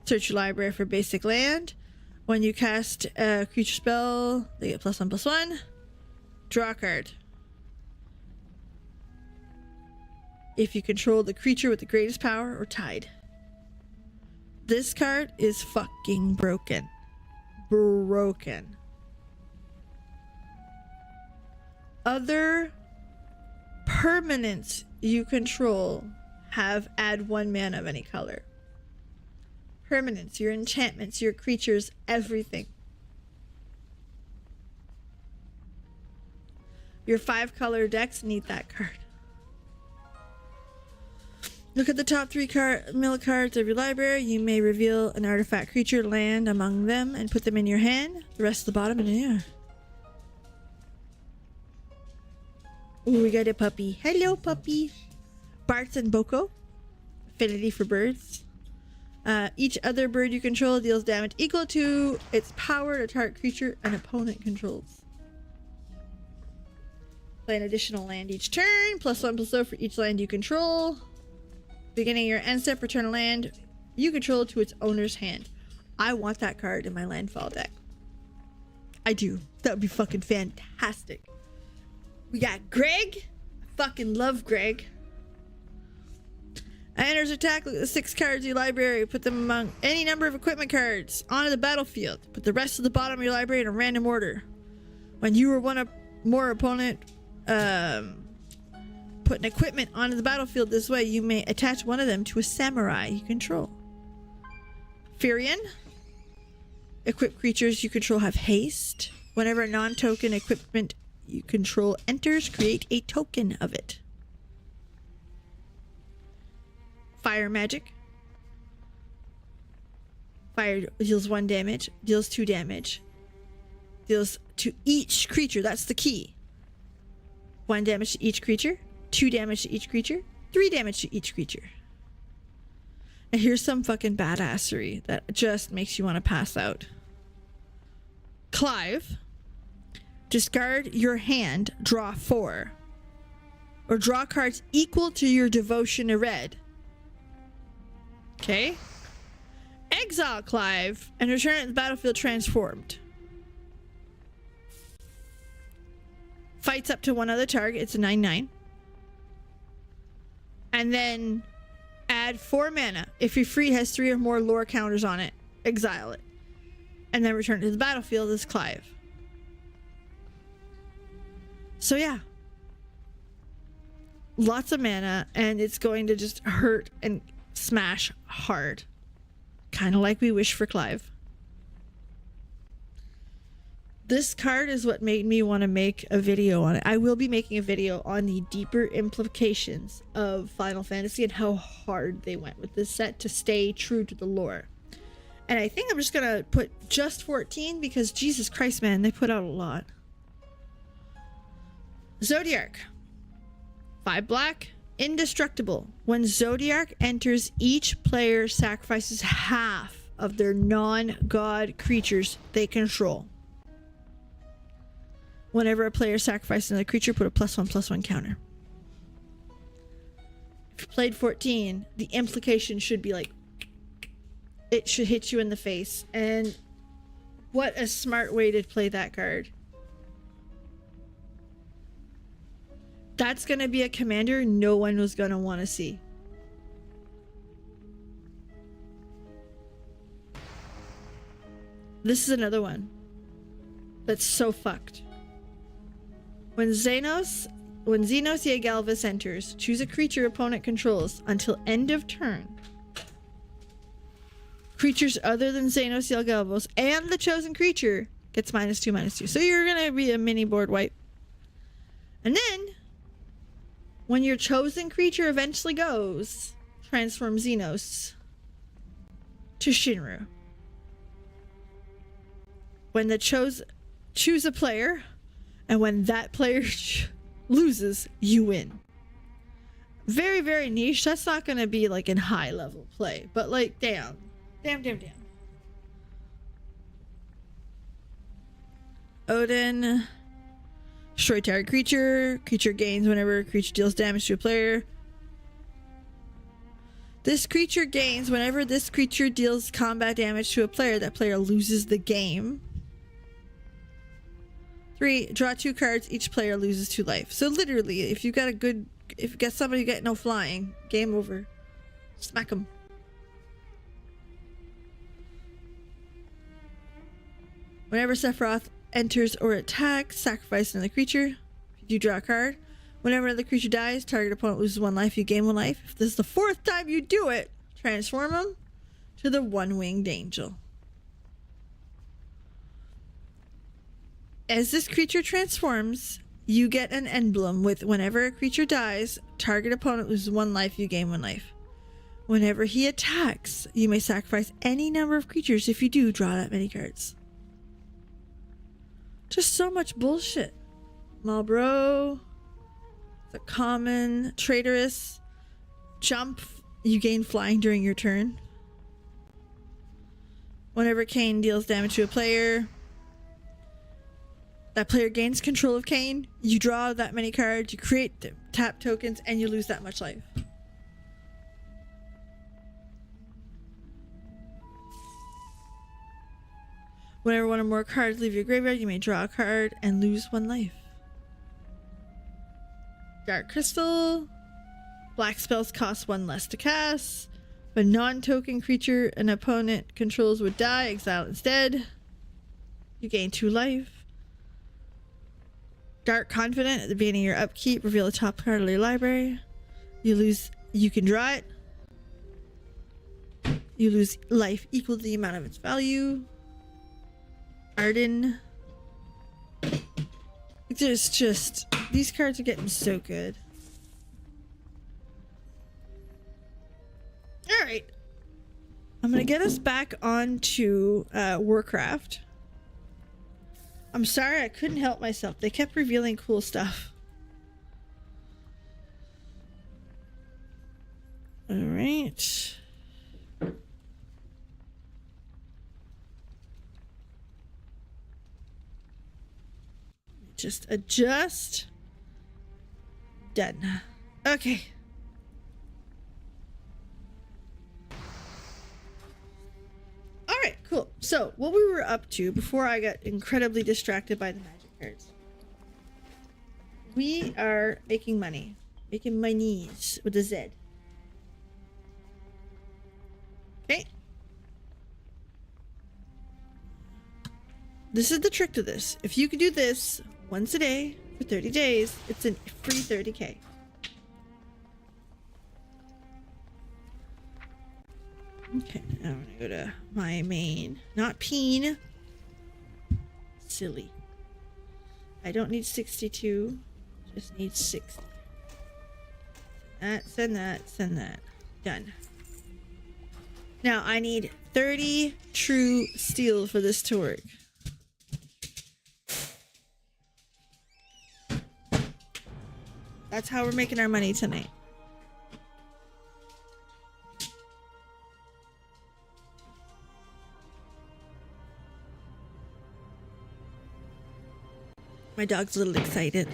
Search your library for basic land. When you cast a creature spell, they get +1/+1. Draw a card. If you control the creature with the greatest power or tied. This card is fucking broken. Broken. Other permanents you control have add 1 mana of any color. Permanents, your enchantments, your creatures, everything. Your 5-color decks need that card. Look at the top 3 mill cards of your library. You may reveal an artifact creature land among them and put them in your hand. The rest of the bottom in the air. Ooh, we got a puppy. Hello, puppy. Barts and Boko. Affinity for birds. Each other bird you control deals damage equal to its power to target creature an opponent controls. Play an additional land each turn. +1/+0 for each land you control. Beginning your end step, return a land you control to its owner's hand. I want that card in my landfall deck. I do. That would be fucking fantastic. We got Greg. I fucking love Greg. Enters attack. Look at the 6 cards in your library. Put them among any number of equipment cards onto the battlefield. Put the rest of the bottom of your library in a random order. When you or one or more opponent put an equipment onto the battlefield this way, you may attach one of them to a samurai you control. Firion. Equipped creatures you control have haste. Whenever a non-token equipment you control enters, create a token of it. Fire magic. Fire deals 1 damage, deals 2 damage. Deals to each creature, that's the key. 1 damage to each creature. 2 damage to each creature, 3 damage to each creature. And here's some fucking badassery that just makes you want to pass out. Clive, discard your hand, draw 4. Or draw cards equal to your devotion to red. Okay? Exile Clive and return it to the battlefield transformed. Fights up to one other target. It's a 9/9. And then add 4 mana. If you're free, it has 3 or more lore counters on it. Exile it. And then return it to the battlefield as Clive. So yeah. Lots of mana, and it's going to just hurt and smash hard. Kind of like we wish for Clive. This card is what made me want to make a video on it. I will be making a video on the deeper implications of Final Fantasy and how hard they went with this set to stay true to the lore. And I think I'm just going to put just 14 because Jesus Christ, man, they put out a lot. Zodiac. 5 black, indestructible. When Zodiac enters, each player sacrifices half of their non-god creatures they control. Whenever a player sacrifices another creature, put a +1/+1 counter. If you played 14, the implication should be like, it should hit you in the face. And what a smart way to play that card. That's going to be a commander no one was going to want to see. This is another one that's so fucked. When Xenos Yagalvis enters, choose a creature opponent controls until end of turn. Creatures other than Xenos Yagalvis and the chosen creature gets -2/-2. So you're going to be a mini board wipe. And then when your chosen creature eventually goes, transform Xenos to Shinru. When the choose a player, and when that player loses, you win. Very, very niche. That's not going to be like in high level play, but like, damn. Odin. Destroy target creature. Creature gains whenever a creature deals damage to a player. This creature gains whenever this creature deals combat damage to a player. That player loses the game. 3. Draw 2 cards. Each player loses 2 life. So literally, if you got somebody who got no flying, game over. Smack them. Whenever Sephiroth enters or attacks, sacrifice another creature. You draw a card. Whenever the creature dies, target opponent loses 1 life, you gain 1 life. If this is the 4th time you do it, transform them to the one-winged angel. As this creature transforms, you get an emblem with whenever a creature dies, target opponent loses 1 life, you gain 1 life. Whenever he attacks, you may sacrifice any number of creatures. If you do, draw that many cards. Just so much bullshit. Malbro. The common. Traitorous. Jump. You gain flying during your turn. Whenever Kane deals damage to a player, that player gains control of Kane. You draw that many cards. You create tap tokens. And you lose that much life. Whenever one or more cards leave your graveyard, you may draw a card and lose 1 life. Dark Crystal. Black spells cost 1 less to cast. If a non-token creature an opponent controls would die, exile instead. You gain 2 life. Dark Confident. At the beginning of your upkeep, reveal the top card of your library. You can draw it. You lose life equal to the amount of its value. Arden. There's just, these cards are getting so good. Alright. I'm gonna get us back onto Warcraft. I'm sorry, I couldn't help myself. They kept revealing cool stuff. Alright. Just adjust. Done. Okay. All right, cool. So what we were up to before I got incredibly distracted by the magic cards. We are making money. Making monies with a Z. Okay. This is the trick to this. If you could do this once a day for 30 days, it's a free 30k. Okay, now I'm gonna go to my main. Not peen. Silly. I don't need 62. Just need 60. Send that, send that. Done. Now I need 30 true steel for this to work. That's how we're making our money tonight. My dog's a little excited.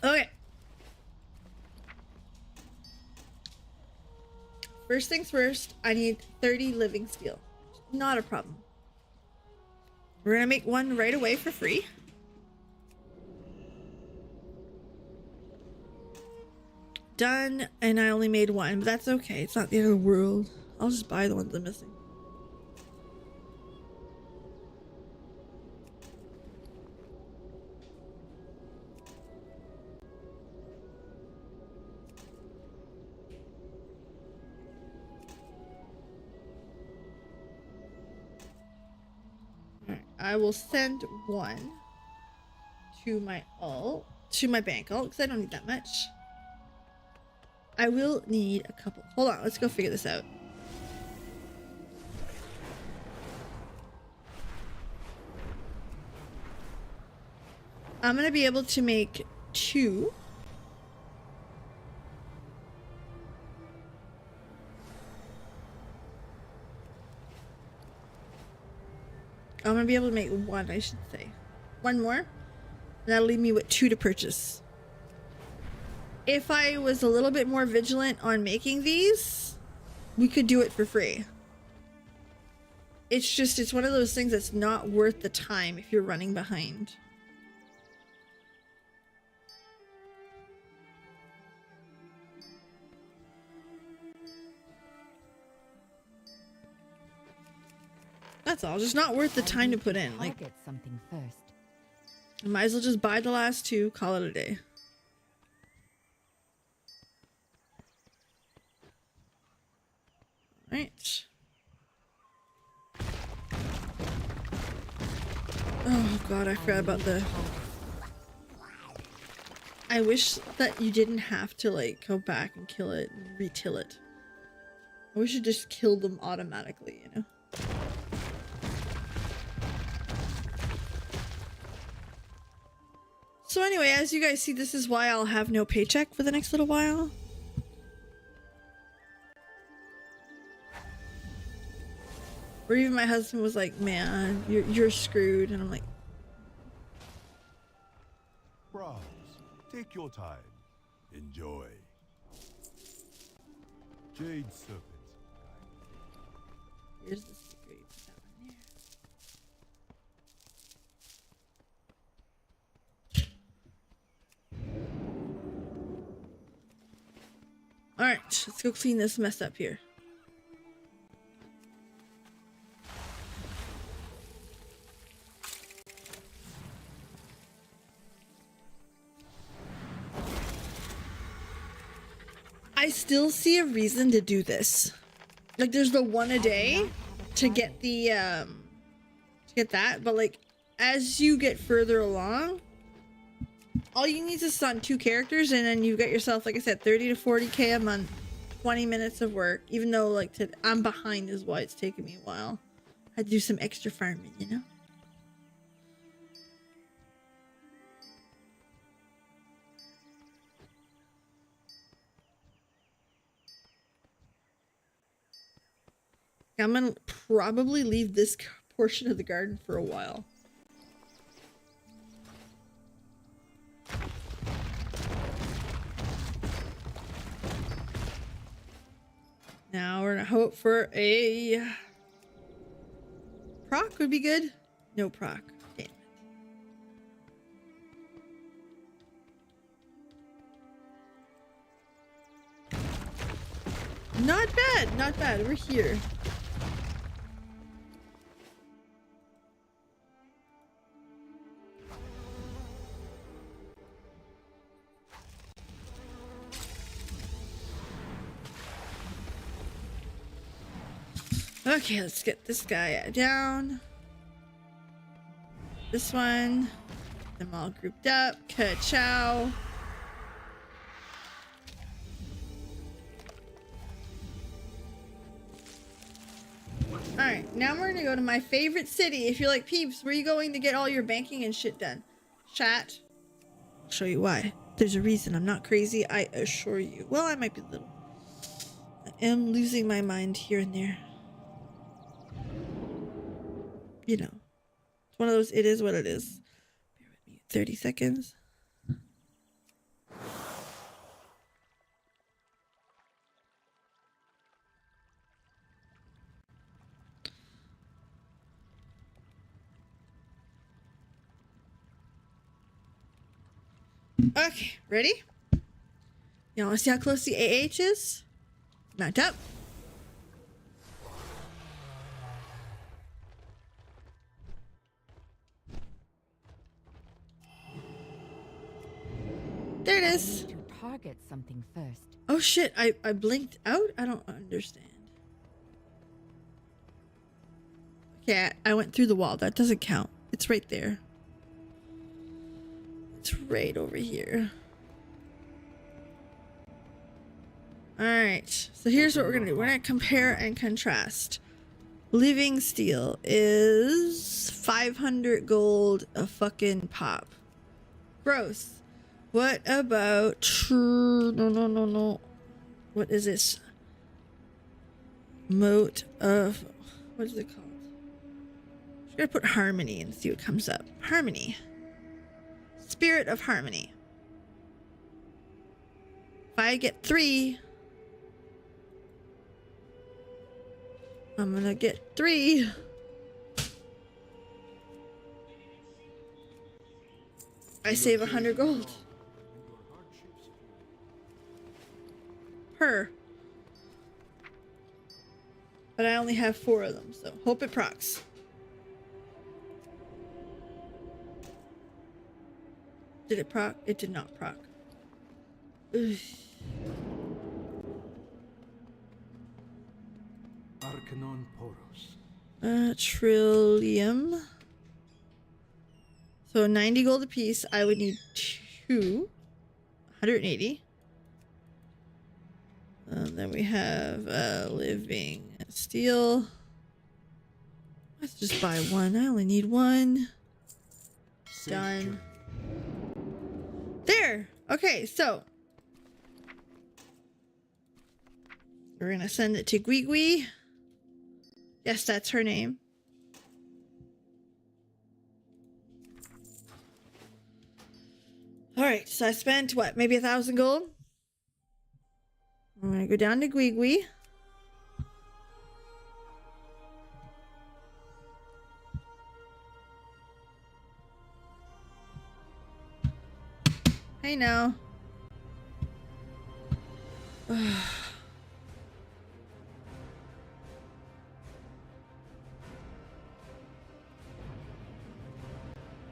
Okay. First things first, I need 30 living steel. Not a problem. We're gonna make one right away for free. Done, and I only made one, but that's okay. It's not the end of the world. I'll just buy the ones I'm missing. Alright, I will send one to my bank alt, because I don't need that much. I will need a couple. Hold on, let's go figure this out. I'm gonna be able to make 2. I'm gonna be able to make 1, I should say. 1 more. And that'll leave me with 2 to purchase. If I was a little bit more vigilant on making these, we could do it for free. It's just, it's one of those things that's not worth the time if you're running behind. That's all. Just not worth the time to put in. Like, I'll get something first. I might as well just buy the last 2, call it a day. Right. Oh god, I forgot about the... I wish that you didn't have to like go back and kill it and retill it. I wish you just killed them automatically, you know? So anyway, as you guys see, this is why I'll have no paycheck for the next little while. Or even my husband was like, man, you're screwed. And I'm like, browse, take your time, enjoy. Jade Serpent. here's the secret. Put that one there. Alright, let's go clean this mess up here. I still see a reason to do this. Like, there's the 1 a day to get the to get that, but like as you get further along, all you need is stun 2 characters and then you get yourself, like I said, 30 to 40k a month, 20 minutes of work. Even though like I'm behind is why it's taken me a while. I had to do some extra farming, you know? I'm gonna probably leave this portion of the garden for a while. Now we're gonna hope for a proc would be good. No proc. Damn it. Not bad, not bad. We're here. Okay, let's get this guy down. This one. Them all grouped up. Ka-chow. Alright, now we're gonna go to my favorite city. If you're like, Peeps, where are you going to get all your banking and shit done? Chat. I'll show you why. There's a reason. I'm not crazy, I assure you. Well, I might be a little. I am losing my mind here and there. You know. It's one of those, it is what it is. Bear with me 30 seconds. Okay, ready? You wanna see how close the AH is? Mount up. There it is. To target something first. Oh shit, I blinked out? I don't understand. Okay, I went through the wall. That doesn't count. It's right there. It's right over here. Alright, so here's what we're gonna do. We're gonna compare and contrast. Living steel is 500 gold a fucking pop. Gross. What about... No. What is this? Moat of... What is it called? I'm gonna put harmony and see what comes up. Harmony. Spirit of harmony. If I get 3... I'm gonna get 3. I save 100 gold. Per. But I only have 4 of them, so hope it procs. Did it proc? It did not proc. Ugh. Arcanon Poros. Trillium. So 90 gold a piece. I would need 2. 180. Then we have living steel. Let's just buy 1. I only need 1. Done. There. Okay, so we're gonna send it to Gwigwi. Yes, that's her name. All right, so I spent what, maybe 1,000 gold. I'm gonna go down to Gwigwi. Hey now.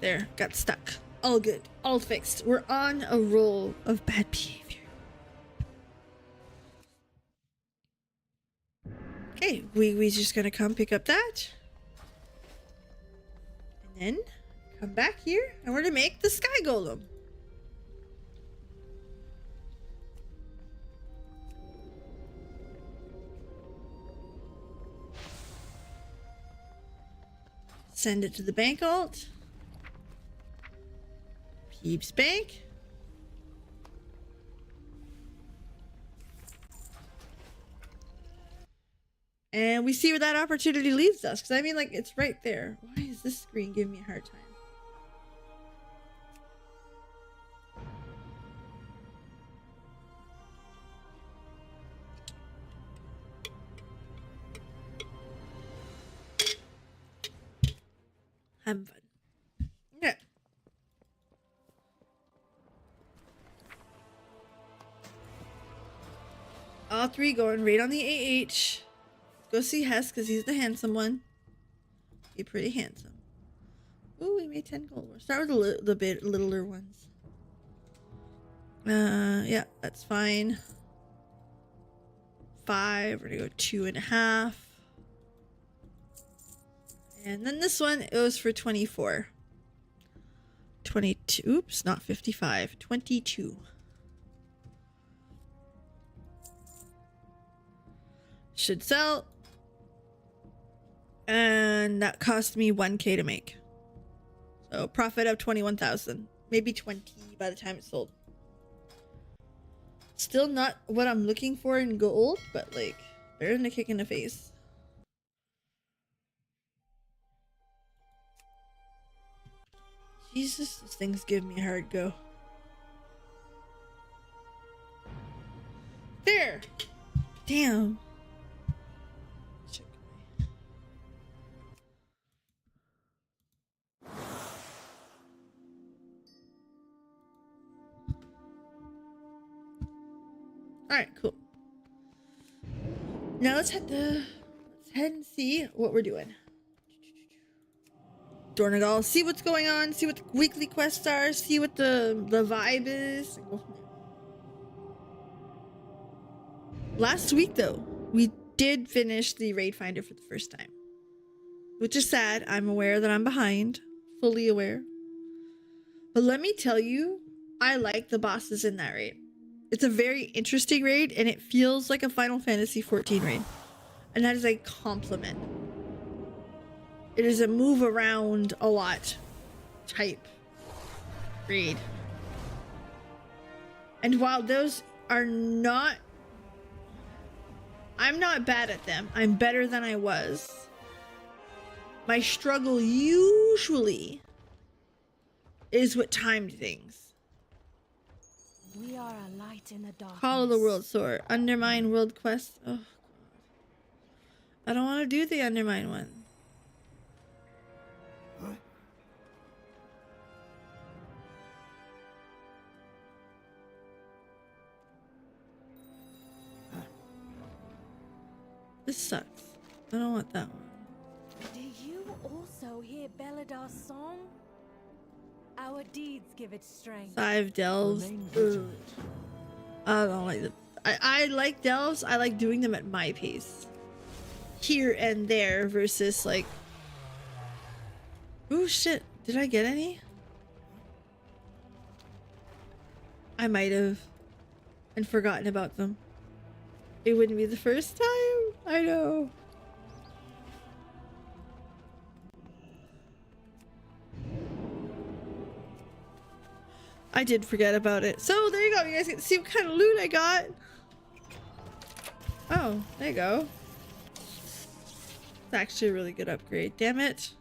There, got stuck. All good, all fixed. We're on a roll of bad behavior. Okay, we're just gonna come pick up that. And then come back here and we're gonna make the sky golem. Send it to the bank alt. Peeps bank. And we see where that opportunity leads us. Because I mean, like, it's right there. Why is this screen giving me a hard time? Having fun. Okay. All three going right on the AH. Go see Hess because he's the handsome one. He's pretty handsome. Ooh, we made 10 gold. We'll start with the bit littler ones. Yeah, that's fine. 5. We're gonna go 2.5. And then this one goes for 24. 22. Oops, not 55. 22. Should sell. And that cost me 1k to make. So profit of 21,000. Maybe 20 by the time it's sold. Still not what I'm looking for in gold, but like better than a kick in the face. Jesus, this thing's giving me a hard go. There! Damn. Alright, cool. Now let's head and see what we're doing. Dornagal, see what's going on, see what the weekly quests are, see what the vibe is. And go from there. Last week though, we did finish the raid finder for the first time. Which is sad. I'm aware that I'm behind. Fully aware. But let me tell you, I like the bosses in that raid. It's a very interesting raid, and it feels like a Final Fantasy XIV raid. And that is a compliment. It is a move around a lot type raid. And while those are not... I'm not bad at them. I'm better than I was. My struggle usually is with timed things. We are a light in the dark. Call of the World Sword. Undermine World Quest. Oh, God. I don't want to do the Undermine one. This sucks. I don't want that one. Do you also hear Beladar's song? Our deeds give it strength. Five delves. Ugh. I don't like them. I like delves. I like doing them at my pace. Here and there versus like... Oh shit. Did I get any? I might have. And forgotten about them. It wouldn't be the first time. I know. I did forget about it. So there you go. You guys get to see what kind of loot I got. Oh, there you go. It's actually a really good upgrade. Damn it.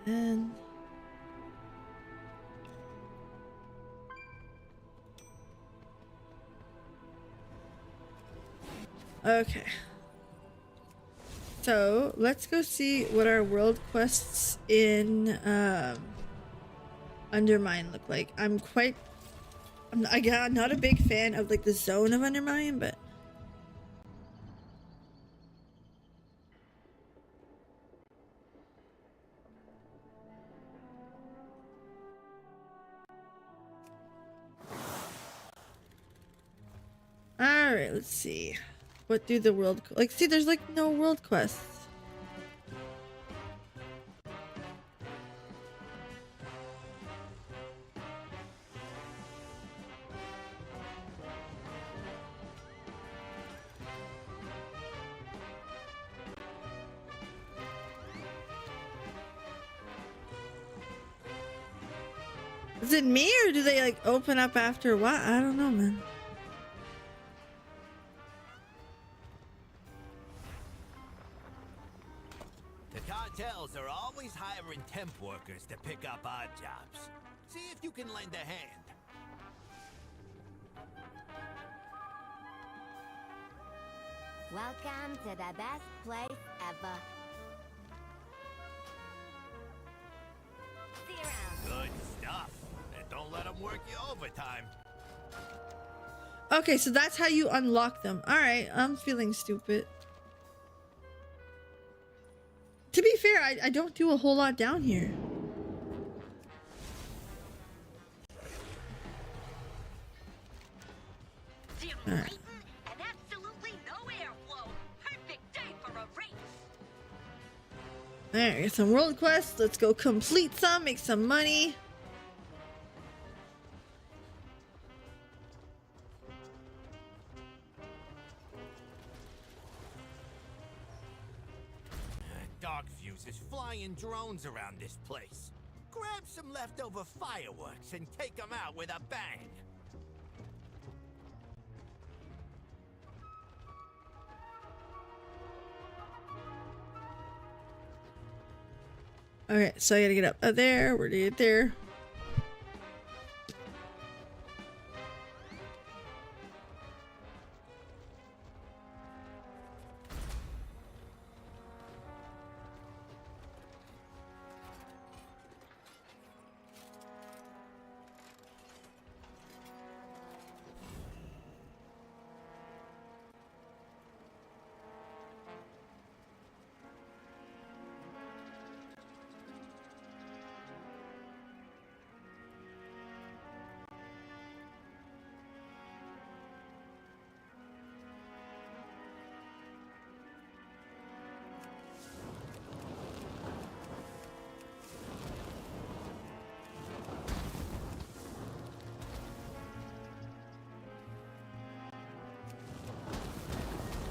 And okay. So let's go see what our world quests in Undermine look like. I'm not a big fan of like the zone of Undermine, but alright, let's see. What do the world... Like, see, there's like no world quests. Is it me or do they like open up after what? I don't know, man. The cartels are always hiring temp workers to pick up odd jobs. See if you can lend a hand. Welcome to the best place ever. See you around. Good stuff. And don't let them work you overtime. Okay, so that's how you unlock them. All right, I'm feeling stupid. To be fair, I don't do a whole lot down here. All right. And absolutely no airflow. Perfect day for a race. All right, some world quests. Let's go complete some, make some money. Dog fuses flying drones around this place. Grab some leftover fireworks and take them out with a bang. Okay, so I gotta get up there. Where do you get there?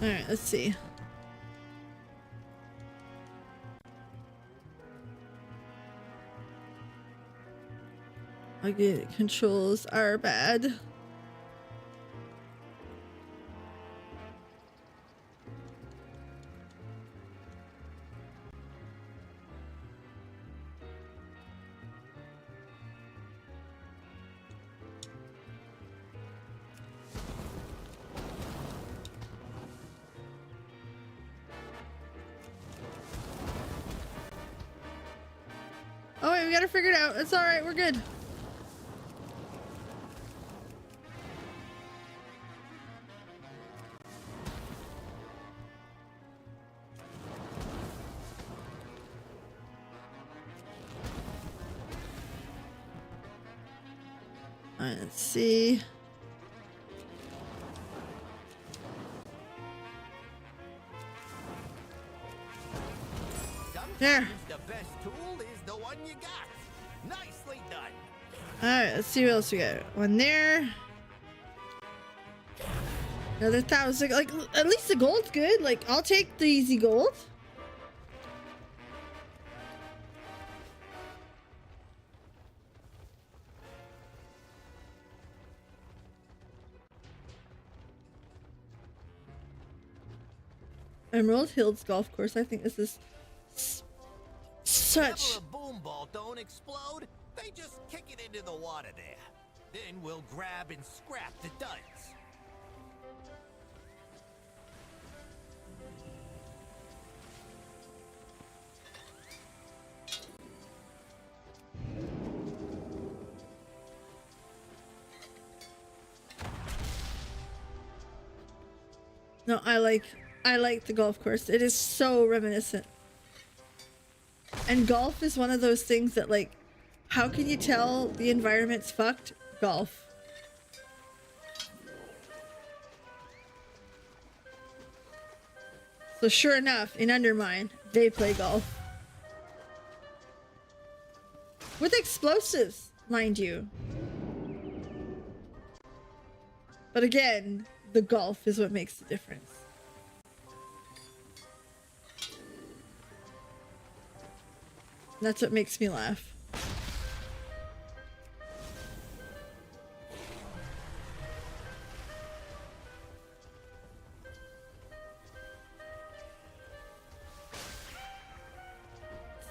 All right, let's see. Okay, controls are bad. Oh wait, we gotta figure it out. It's all right. We're good. All right, let's see. There. The best tool is the one you got. Nicely done. All right, let's see what else we got. One there. Another 1,000. Like, at least the gold's good. Like, I'll take the easy gold. Emerald Hills Golf Course. I think this is such. Whenever a boom ball don't explode, they just kick it into the water there. Then we'll grab and scrap the duds. No, I like the golf course. It is so reminiscent. And golf is one of those things that, like, how can you tell the environment's fucked? Golf. So sure enough, in Undermine, they play golf. With explosives, mind you. But again, the golf is what makes the difference. That's what makes me laugh.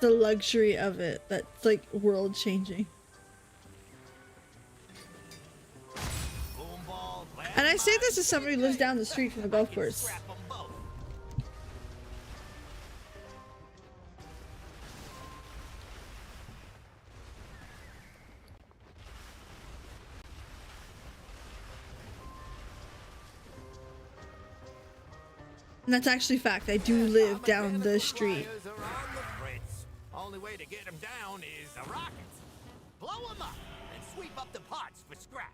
the luxury of it that's like world changing. And I say this as somebody who lives down the street from the golf course. And that's actually fact. I do live down the street. Only way to get them down is a rocket. Blow them up and sweep up the pots for scrap.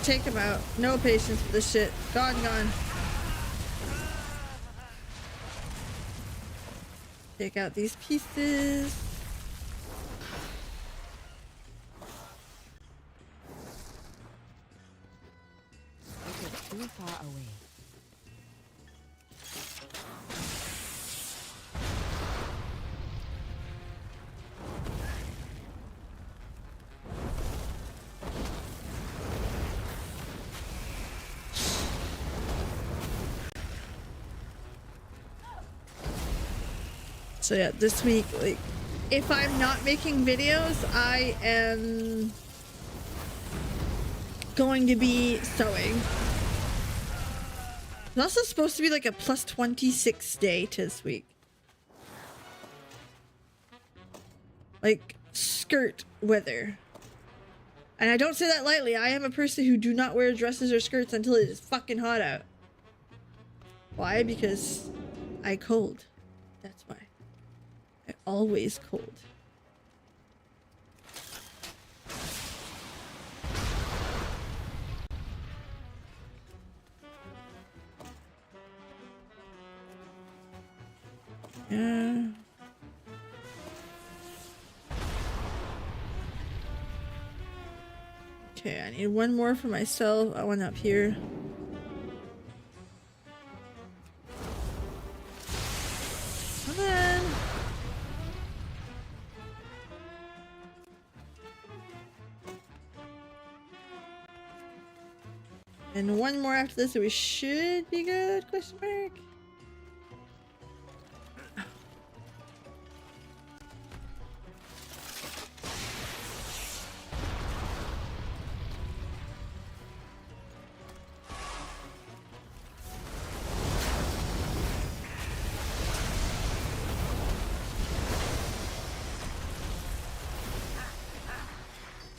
Take him out. No patience for this shit. Gone, gone. Take out these pieces. It's too far away. So yeah, this week, like, if I'm not making videos, I am going to be sewing. It's also supposed to be like a plus 26 day to this week. Like, skirt weather. And I don't say that lightly. I am a person who do not wear dresses or skirts until it is fucking hot out. Why? Because I cold. That's why. I always cold. Yeah. Okay, I need one more for myself. I want up here. Come on. And one more after this, so we should be good? Question mark.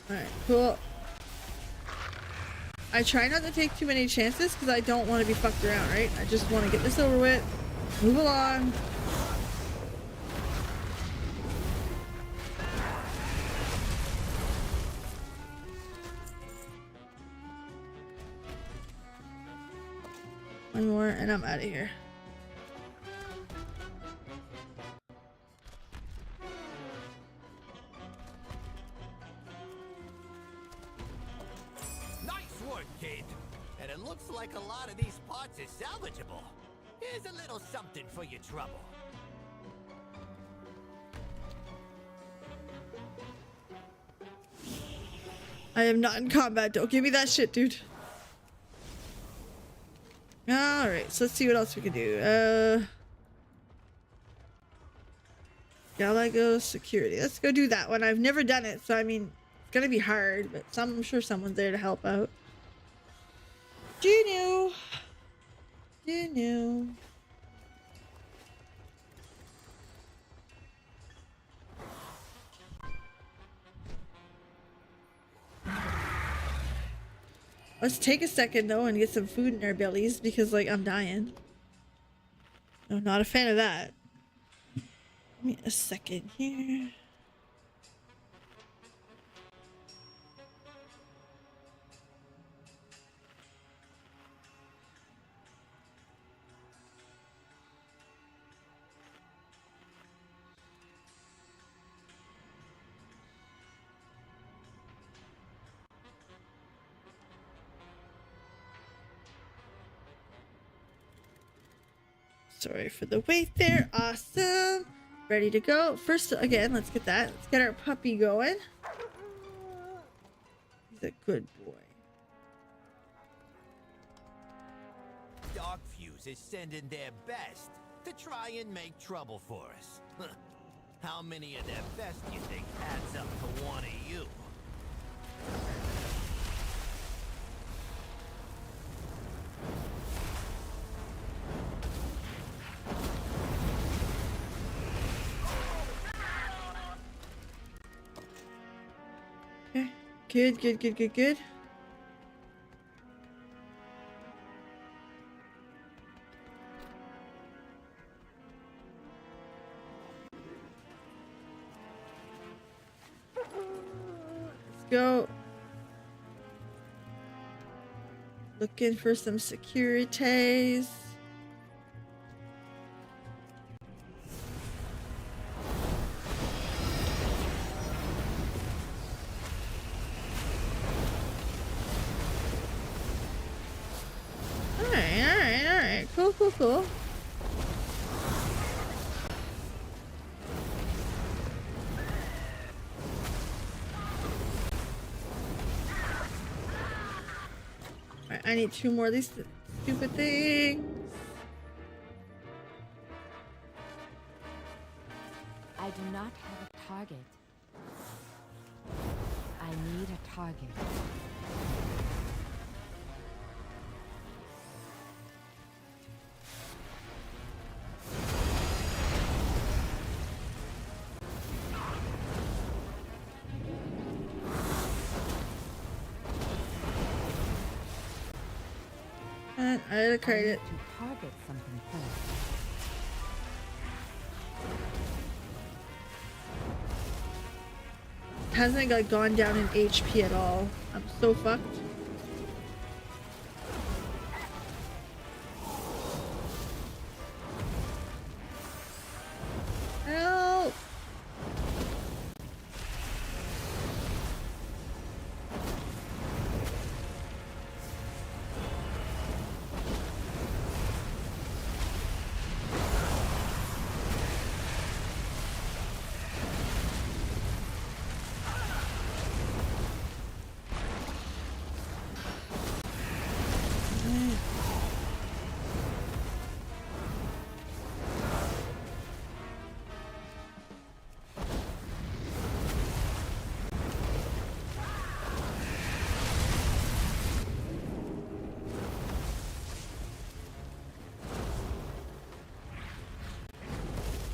Alright, cool. I try not to take too many chances because I don't want to be fucked around, right? I just want to get this over with, move along. One more and I'm out of here. Looks like a lot of these parts is salvageable. Here's a little something for your trouble. I am not in combat. Don't give me that shit, dude. Alright, so let's see what else we can do. Galago security. Let's go do that one. I've never done it, so I mean, it's gonna be hard, but I'm sure someone's there to help out. You knew. You knew. Let's take a second though and get some food in our bellies because like I'm dying. I'm not a fan of that. Give me a second here. Sorry for the wait there. Awesome. Ready to go. First, again, let's get that. Let's get our puppy going. He's a good boy. Dark Fuse is sending their best to try and make trouble for us. How many of their best you think adds up to one of you? Okay. Good, good, good, good, good. Let's go. Looking for some securities. Alright. Cool. Alright, I need 2 more of these stupid things. I do not have a target. I need a target. And I carried it. To target something first. Hasn't like gone down in HP at all. I'm so fucked. Help!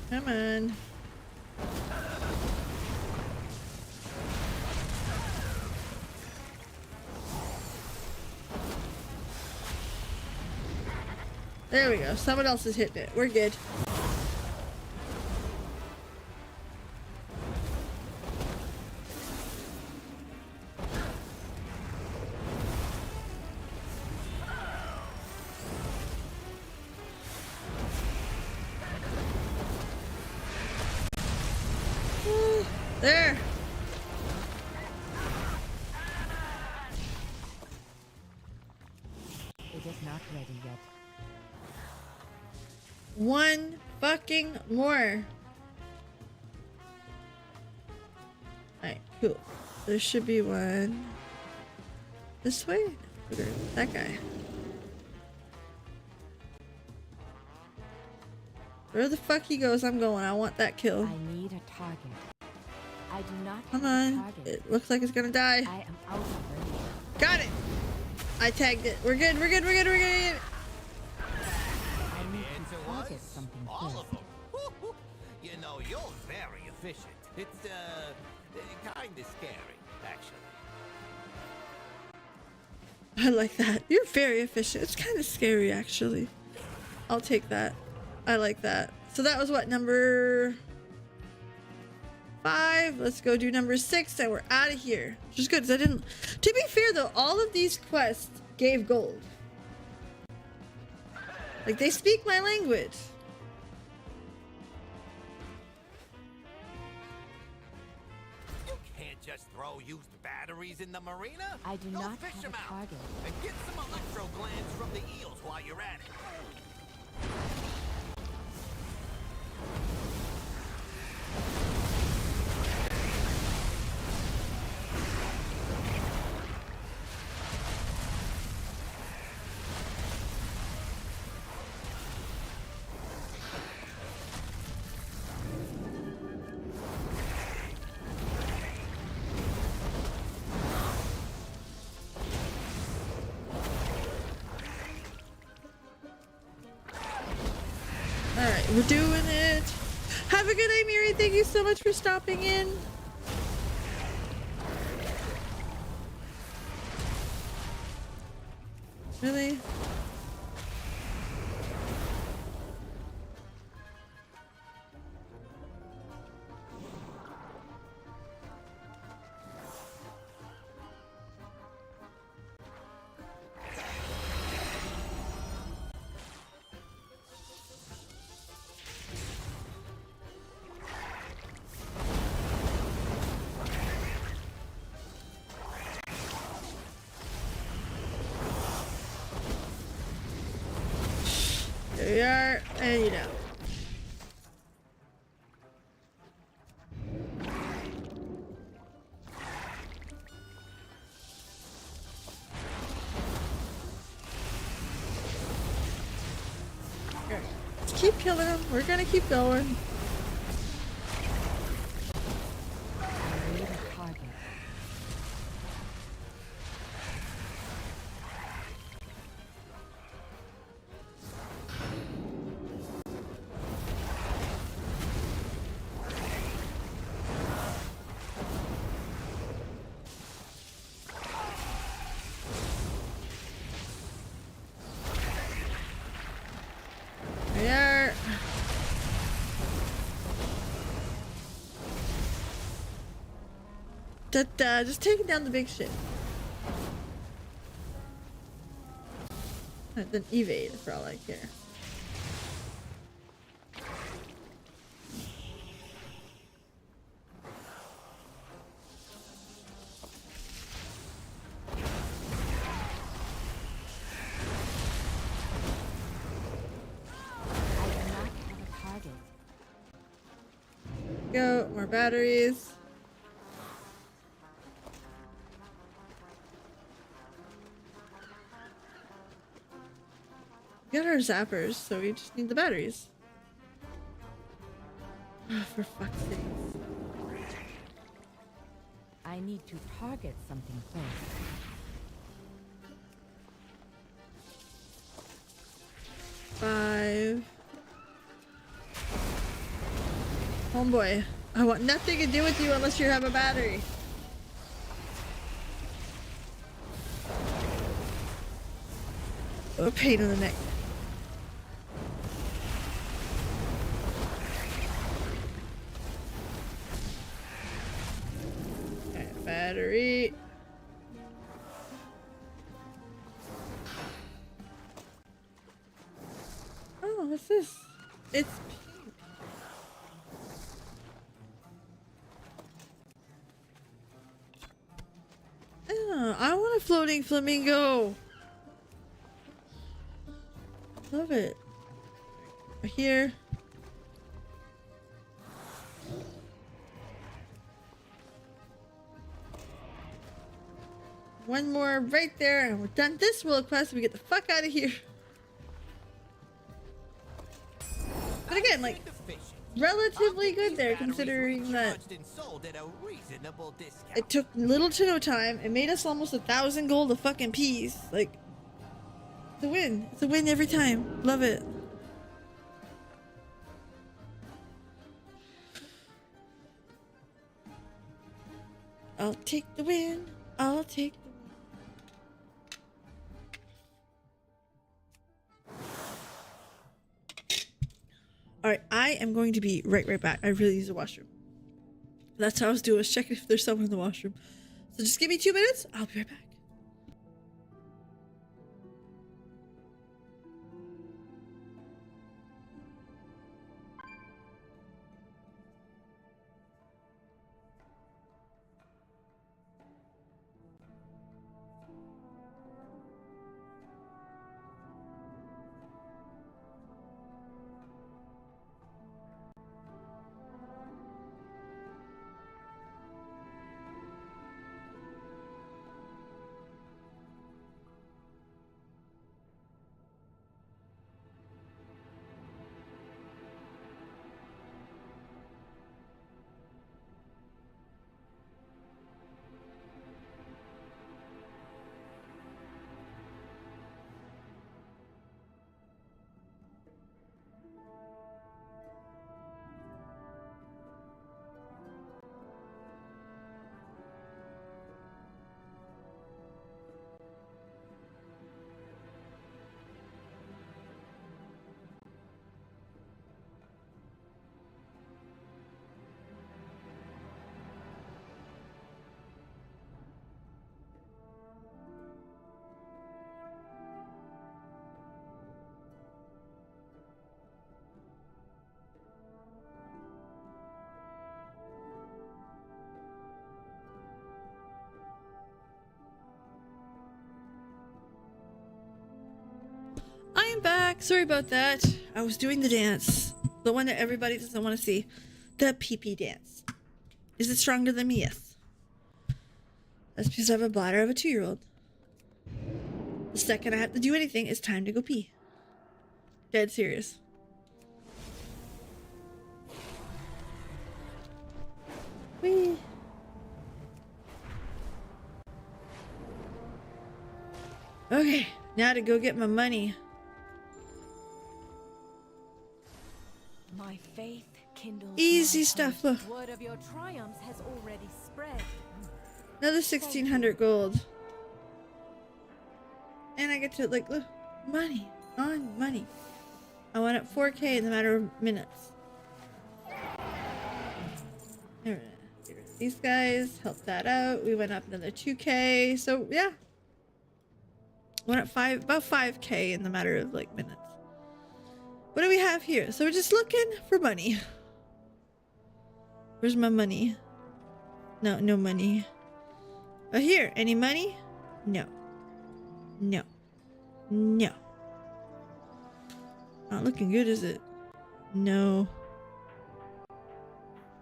Come on. There we go. Someone else is hitting it. We're good. There. It is not ready yet. One fucking more. Alright, cool. There should be one this way. Okay, that guy. Where the fuck he goes, I'm going. I want that kill. I need a target. I do not Come have a on. target. It looks like it's gonna die. I am out of range. Got it! I tagged it. We're good. I need The to answer target was something all first. of them. You know, you're very efficient. It's kind of scary, actually. I like that. You're very efficient. It's kind of scary, actually. I'll take that. I like that. So that was what, number 5? Let's go do number 6 and we're out of here. Which is good because I didn't... To be fair though, all of these quests gave gold. Like, they speak my language. You can't just throw used batteries in the marina. I do Go not fish have 'em a out target. and get some electro glands from the eels while you're at it. We're doing it. Have a good day, Miri. Thank you so much for stopping in. Really? There we are, and you know. Here, let's keep killing them. We're gonna keep going. I need a target. There. Just taking down the big shit. And then evade for all I care. I do not have a target. Go, more batteries. We got our zappers, so we just need the batteries. Oh, for fuck's sake. I need to target something first. Five. Homeboy, I want nothing to do with you unless you have a battery. A pain in the neck. Okay, battery. Oh, what's this? It's pink. Oh, I want a floating flamingo. Love it. Right here. One more right there, and we're done this world quest. We get the fuck out of here. But again, like, relatively good there, considering that it took little to no time. It made us almost 1,000 gold a fucking piece. Like, it's a win. It's a win every time. Love it. I'll take the win. I'll take the win. Alright, I am going to be right back. I really use the washroom. That's how I was doing, was checking if there's someone in the washroom. So just give me 2 minutes. I'll be right back. back. Sorry about that. I was doing the dance. The one that everybody doesn't want to see. The pee-pee dance. Is it stronger than me? Yes. That's because I have a bladder of a 2-year-old. The second I have to do anything, it's time to go pee. Dead serious. Whee! Okay, now to go get my money. My faith kindles. Easy my stuff, heart. look. Word of your triumphs has already spread. Another 1600 gold. And I get to, like, look, money on money. I went up 4K in a matter of minutes. These guys helped that out. We went up another 2K. So, yeah. Went up about 5K in the matter of, like, minutes. What do we have here? So we're just looking for money. Where's my money? No, no money. Oh, here. Any money? No. No. No. Not looking good, is it? No.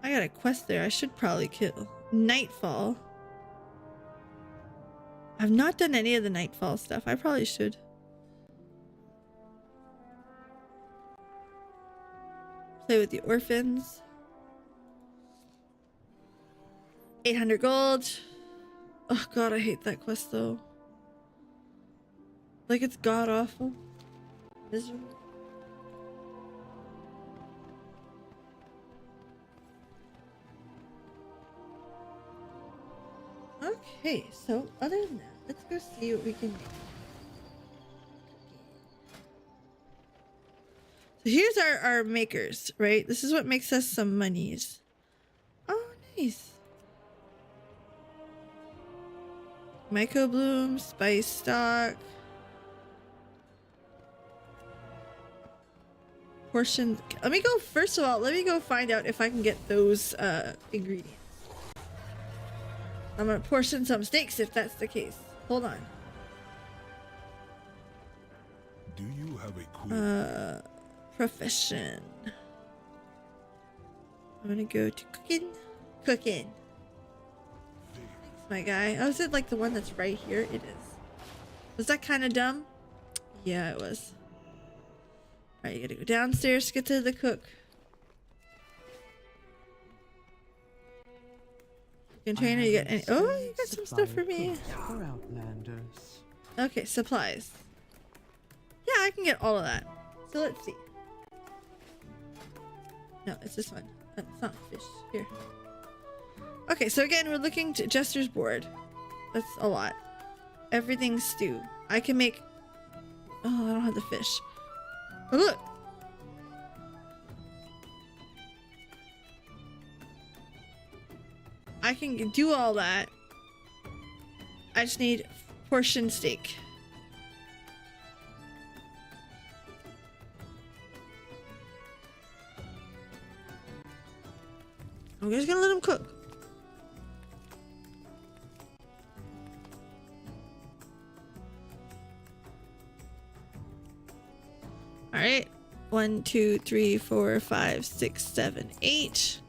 I got a quest there. I should probably kill. Nightfall. I've not done any of the Nightfall stuff. I probably should. Play with the orphans. 800 gold. Oh god, I hate that quest though. Like, it's god awful. Miserable. Okay, so other than that, let's go see what we can do. So here's our makers, right? This is what makes us some monies. Oh, nice. Myco Bloom, Spice Stock. Portion. Let me go, first of all, let me go find out if I can get those ingredients. I'm gonna portion some steaks if that's the case. Hold on. Do you have a query? Profession. I'm gonna go to cooking. Cooking. Thanks, my guy. Oh, is it like the one that's right here? It is. Was that kind of dumb? Yeah, it was. Alright, you gotta go downstairs to get to the cook. Container, you get any? Oh, you got some stuff for me. For outlanders. Okay, supplies. Yeah, I can get all of that. So let's see. No, it's this one. It's not fish. Here. Okay, so again, we're looking to Jester's board. That's a lot. Everything's stew. I can make... Oh, I don't have the fish. Oh, look! I can do all that. I just need portion steak. I'm just gonna let him cook. All right. 1, 2, 3, 4, 5, 6, 7, 8.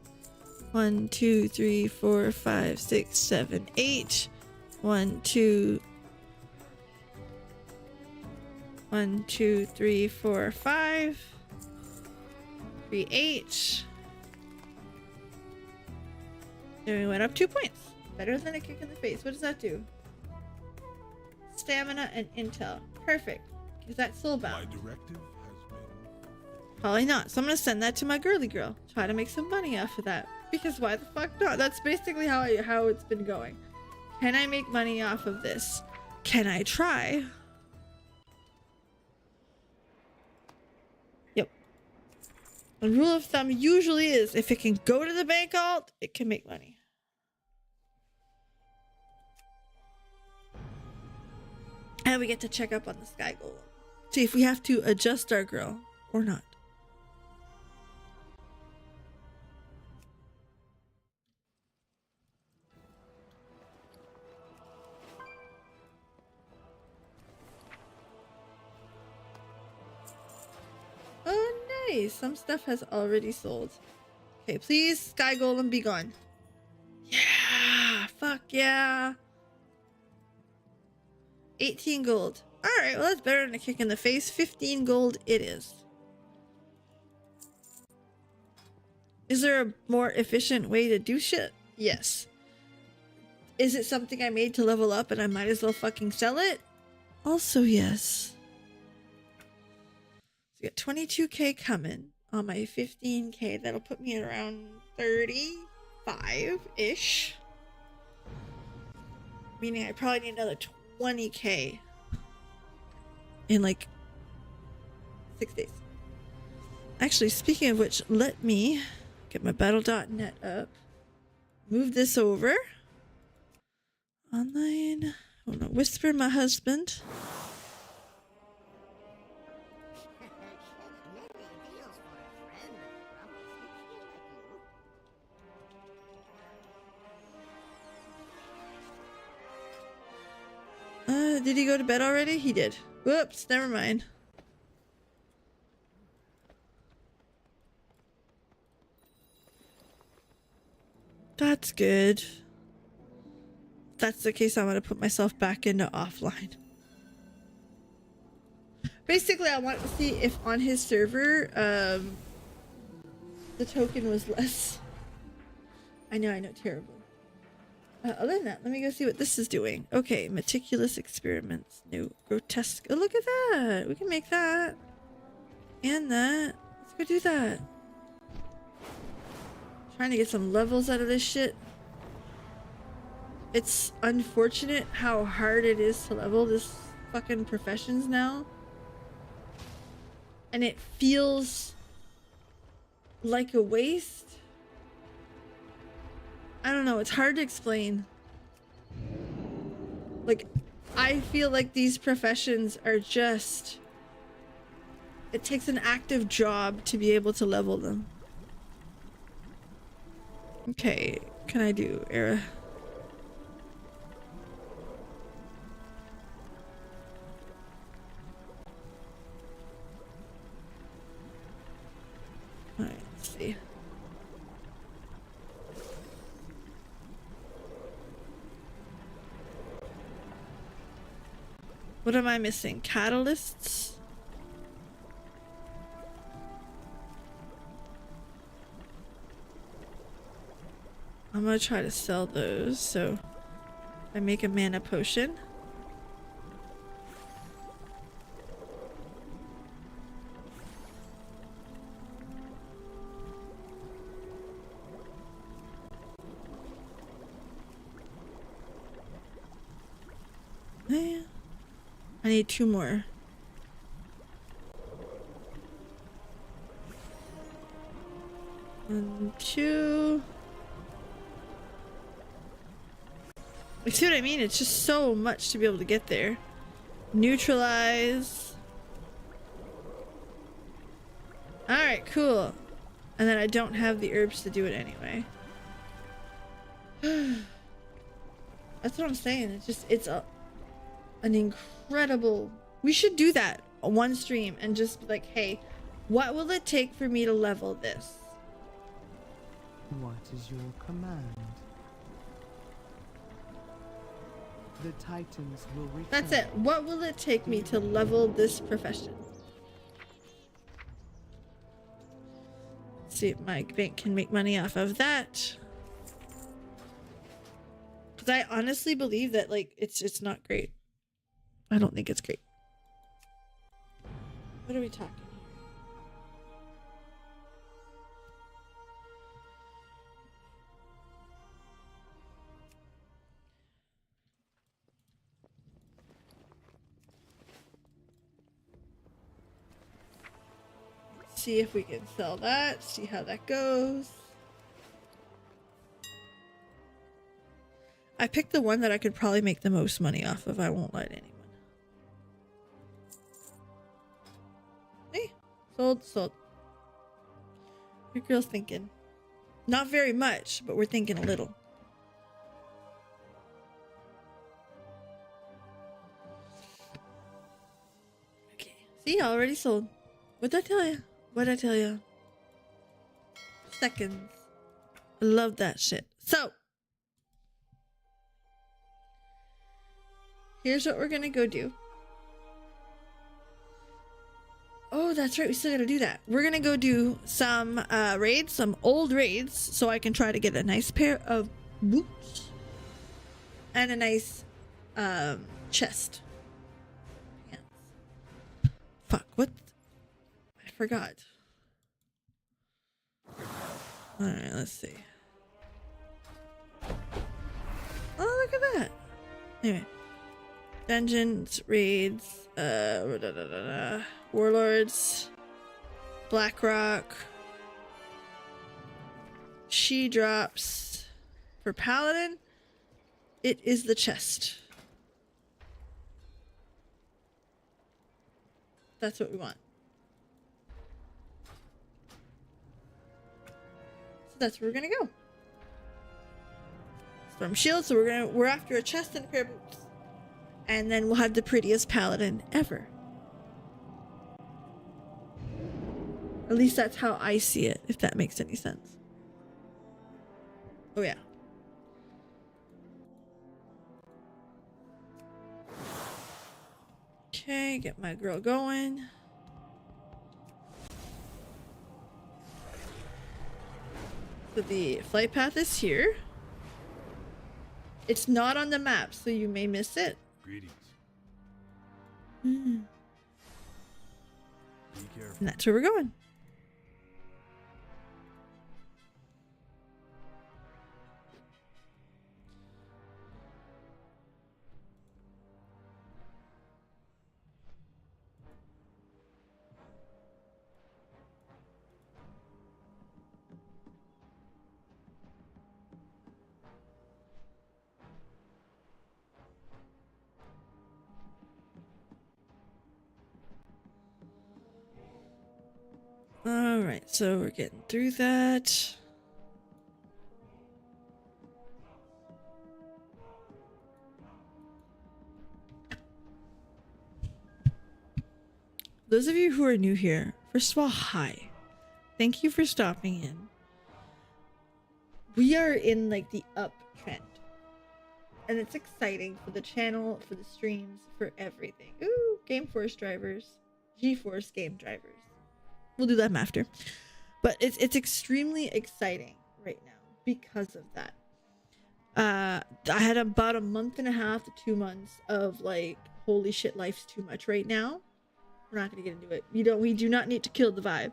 1, 2, 3, 4, 5, 6, 7, 8. 1, 2. 1, 2, 3, 4, 5. 3, 8. And we went up 2 points. Better than a kick in the face. What does that do? Stamina and intel. Perfect. Is that My soulbound? directive has been. Probably not. So I'm gonna send that to my girly girl. Try to make some money off of that. Because why the fuck not? That's basically how it's been going. Can I make money off of this? Can I try? Yep. The rule of thumb usually is if it can go to the bank alt, it can make money. And we get to check up on the sky golem. See if we have to adjust our girl or not. Nice. Some stuff has already sold. Okay, please, Sky Golem, be gone. Yeah. Fuck yeah. 18 gold. Alright, well that's better than a kick in the face. 15 gold it is. Is there a more efficient way to do shit? Yes. Is it something I made to level up and I might as well fucking sell it? Also yes. So I got 22k coming on my 15k. That'll put me at around 35-ish. Meaning I probably need another 20k in like 6 days. Actually, speaking of which, let me get my battle.net up. Move this over. Online. I want to whisper my husband. Did he go to bed already? He did. Whoops, never mind. That's good. If that's the case, I'm gonna put myself back into offline. Basically, I want to see if on his server, the token was less. I know, terrible. Other than that, let me go see what this is doing. Okay, meticulous experiments. No, grotesque. Oh, look at that. We can make that. And that. Let's go do that. Trying to get some levels out of this shit. It's unfortunate how hard it is to level this fucking professions now. And it feels like a waste. I don't know, it's hard to explain. Like, I feel like these professions are just... It takes an active job to be able to level them. Okay, can I do era? Alright, let's see. What am I missing? Catalysts? I'm gonna try to sell those, so I make a mana potion. Yeah. I need 2 more. And 2. You see what I mean? It's just so much to be able to get there. Neutralize. Alright, cool. And then I don't have the herbs to do it anyway. That's what I'm saying. It's just, it's an incredible... We should do that on one stream and just be like, hey, what will it take for me to level this? What is your command? The Titans will return. That's it. What will it take me to level this profession? Let's see if my bank can make money off of that. Because I honestly believe that, like, it's not great. I don't think it's great. What are we talking here? See if we can sell that, see how that goes. I picked the one that I could probably make the most money off of, I won't lie to anyone. Hey, sold. Your girl's thinking. Not very much, but we're thinking a little. Okay, see, I already sold. What'd I tell you? What'd I tell you? Seconds. I love that shit. So, here's what we're gonna go do. Oh, that's right. We still gotta do that. We're gonna go do some raids, some old raids, so I can try to get a nice pair of boots and a nice chest. Pants. Fuck, what? I forgot. Alright, let's see. Oh, look at that. Anyway. Dungeons, raids, warlords, Blackrock, she drops. For paladin, it is the chest. That's what we want. So that's where we're gonna go. Storm shield, so we're after a chest and a pair of boots. And then we'll have the prettiest paladin ever. At least that's how I see it, if that makes any sense. Oh yeah. Okay, get my girl going. So the flight path is here. It's not on the map, so you may miss it. Greetings. Mm. Be careful. And that's where we're going. All right, so we're getting through that. Those of you who are new here, first of all, hi. Thank you for stopping in. We are in like the uptrend. And it's exciting for the channel, for the streams, for everything. Ooh, Game Force drivers. GeForce game drivers. We'll do them after. But it's extremely exciting right now because of that. I had about a month and a half to 2 months of like, holy shit, life's too much right now. We're not gonna get into it. We do not need to kill the vibe.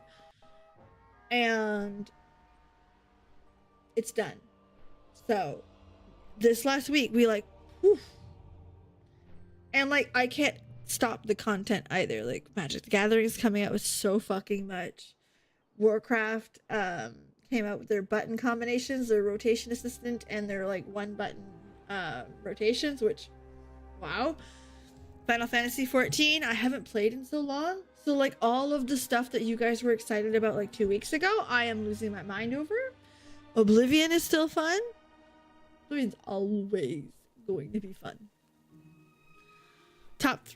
And it's done. So this last week we like, whew. And like I can't stop the content either. Like Magic the Gathering is coming out with so fucking much. Warcraft came out with their button combinations, their rotation assistant, and their like one button rotations, which wow. Final Fantasy 14 I haven't played in so long, so like all of the stuff that you guys were excited about like 2 weeks ago, I am losing my mind over. Oblivion is still fun. Oblivion's always going to be fun. Top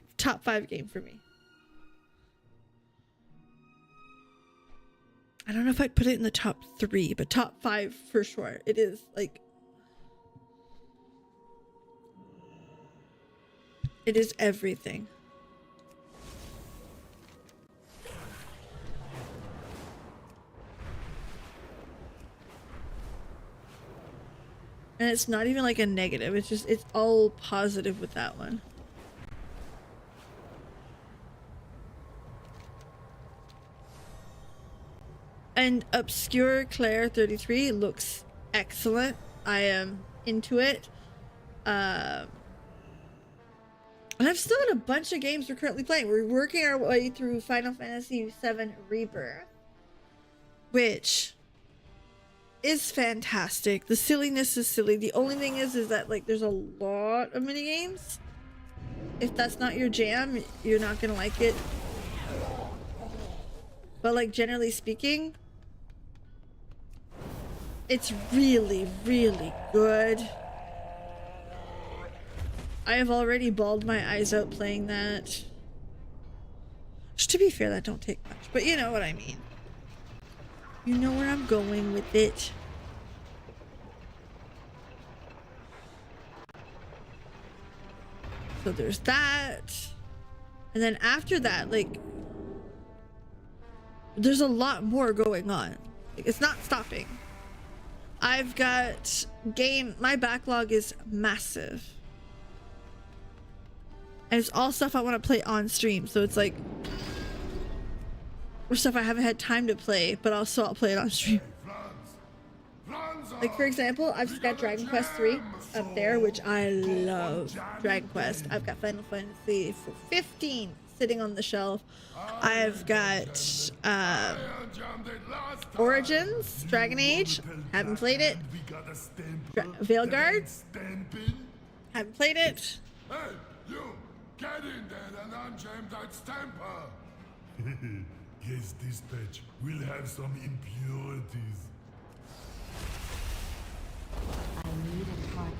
5 game for me. I don't know if I'd put it in the top 3, but top 5 for sure. It is like, it is everything. And it's not even like a negative. It's just, it's all positive with that one. And Obscure Claire 33 looks excellent. I am into it. And I've still got a bunch of games we're currently playing. We're working our way through Final Fantasy VII Rebirth, which is fantastic. The silliness is silly. The only thing is that like there's a lot of mini games. If that's not your jam, you're not gonna like it. But like generally speaking, it's really, really good. I have already bawled my eyes out playing that. Which, to be fair, that don't take much, but you know what I mean. You know where I'm going with it. So there's that. And then after that, like, there's a lot more going on. Like, it's not stopping. I've got my backlog is massive. And it's all stuff I want to play on stream. So it's like, or stuff I haven't had time to play, but also I'll play it on stream. Like, for example, I've just got Dragon Quest 3 up there, which I love. Dragon Quest. I've got Final Fantasy 15 sitting on the shelf. I've got Origins, Dragon Age. Haven't played it. Veilguard. Haven't played it. Hey, you! Get in there and unjam that stamper! Guess this patch will have some impurities. I need a target.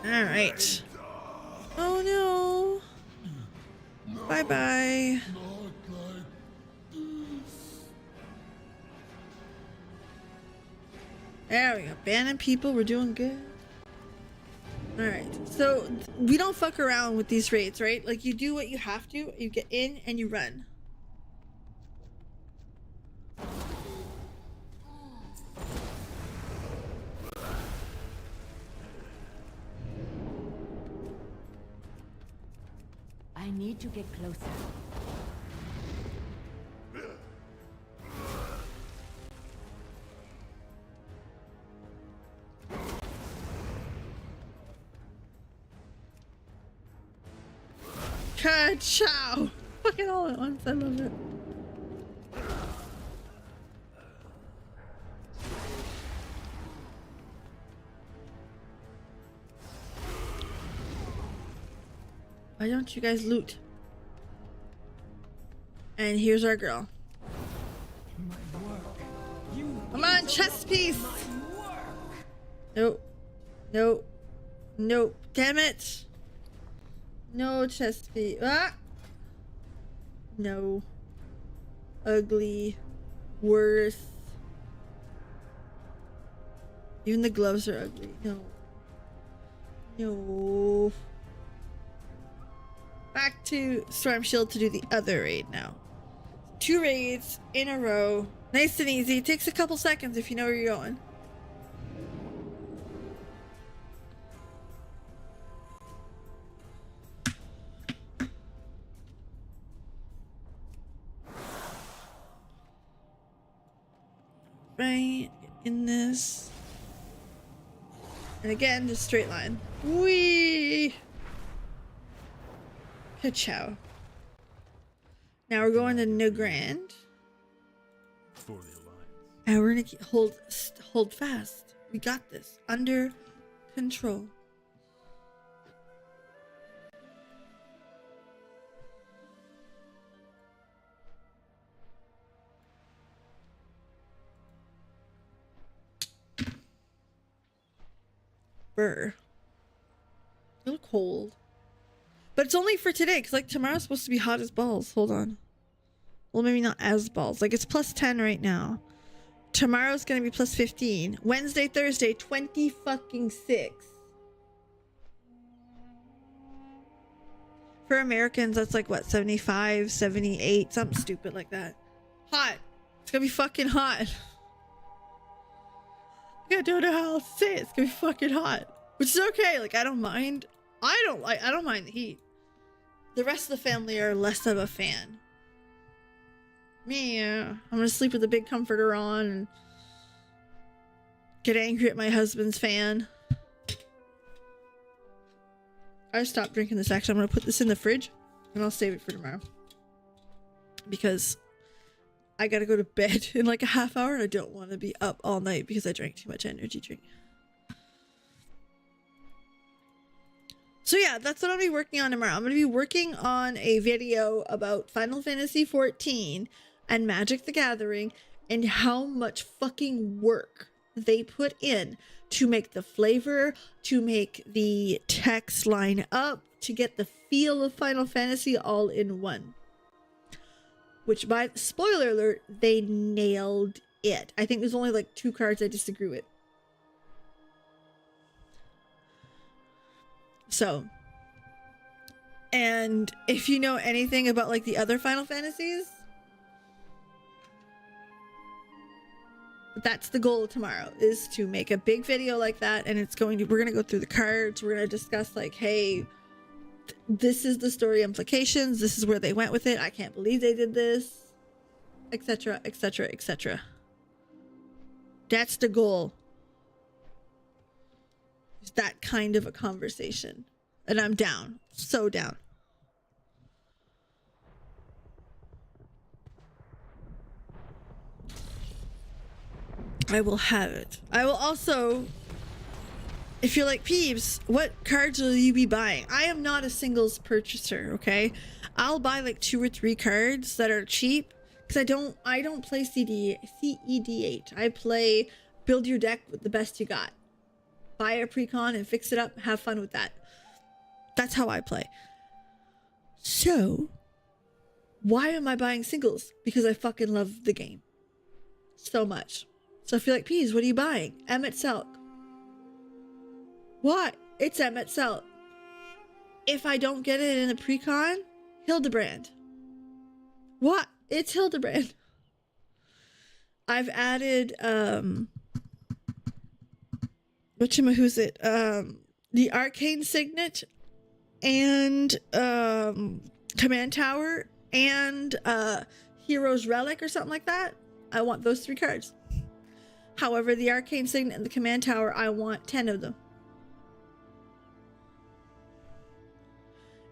All right. Oh no. Bye bye. There we go. Banning people. We're doing good. All right. So we don't fuck around with these raids, right? Like, you do what you have to. You get in and you run. I need to get closer. Ka-chow! Fucking all at once. I love it. Why don't you guys loot? And here's our girl. Come on, chest piece! Nope. Nope. Nope. Damn it! No chest piece. Ah! No. Ugly. Worse. Even the gloves are ugly. No. No. Back to Storm Shield to do the other raid now. 2 raids in a row. Nice and easy. It takes a couple seconds if you know where you're going. Right in this. And again, just straight line. Whee! Ka-chow. Now we're going to New Grand. For the Alliance. And we're gonna hold fast. We got this. Under control. Brr. A little cold. But it's only for today, because like tomorrow's supposed to be hot as balls. Hold on. Well, maybe not as balls. Like, it's plus 10 right now. Tomorrow's gonna be plus 15. Wednesday, Thursday, 20 fucking 6. For Americans, that's like what, 75, 78, something stupid like that. Hot. It's gonna be fucking hot. I don't know how else to say it. It's gonna be fucking hot. Which is okay. Like, I don't mind. I don't mind the heat. The rest of the family are less of a fan. Me, I'm gonna sleep with a big comforter on and get angry at my husband's fan. I stopped drinking this. Actually, I'm gonna put this in the fridge and I'll save it for tomorrow. Because I gotta go to bed in like a half hour and I don't want to be up all night because I drank too much energy drink. So yeah, that's what I'll be working on tomorrow. I'm going to be working on a video about Final Fantasy 14 and Magic the Gathering and how much fucking work they put in to make the flavor, to make the text line up, to get the feel of Final Fantasy all in one. Which, by spoiler alert, they nailed it. I think there's only like 2 cards I disagree with. So, and if you know anything about like the other Final Fantasies, that's the goal tomorrow, is to make a big video like that. And we're going to go through the cards. We're going to discuss like, hey, this is the story implications. This is where they went with it. I can't believe they did this, etc., etc., etc. That's the goal. It's that kind of a conversation. And I'm down. So down. I will have it. I will also, if you're like, Peeves, what cards will you be buying? I am not a singles purchaser, okay? I'll buy like 2 or 3 cards that are cheap, because I don't play CEDH. I play build your deck with the best you got. Buy a precon and fix it up, have fun with that. That's how I play. So, why am I buying singles? Because I fucking love the game so much. So if you're like, Peas, what are you buying? Emmett Selk. What? It's Emmett Selk. If I don't get it in a precon, Hildebrand. What? It's Hildebrand. I've added whatchamahoosit, the Arcane Signet and Command Tower and Hero's Relic or something like that. I want those 3 cards. However, the Arcane Signet and the Command Tower, I want 10 of them.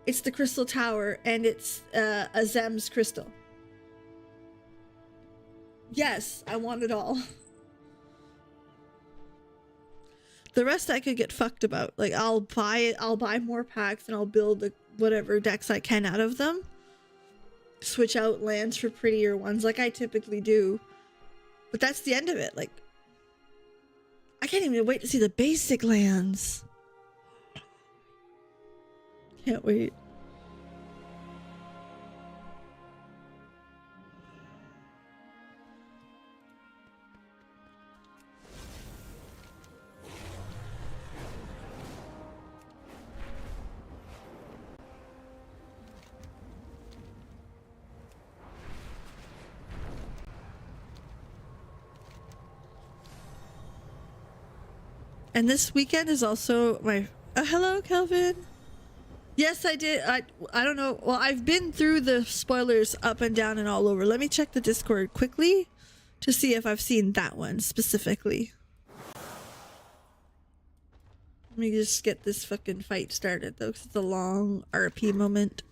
It's the Crystal Tower, and it's a Zem's Crystal. Yes, I want it all. The rest I could get fucked about. Like, I'll buy more packs, and I'll build the whatever decks I can out of them. Switch out lands for prettier ones, like I typically do. But that's the end of it. Like, I can't even wait to see the basic lands. Can't wait. And this weekend is also my... hello, Kelvin. Yes, I did. I don't know. Well, I've been through the spoilers up and down and all over. Let me check the Discord quickly to see if I've seen that one specifically. Let me just get this fucking fight started, though, because it's a long RP moment.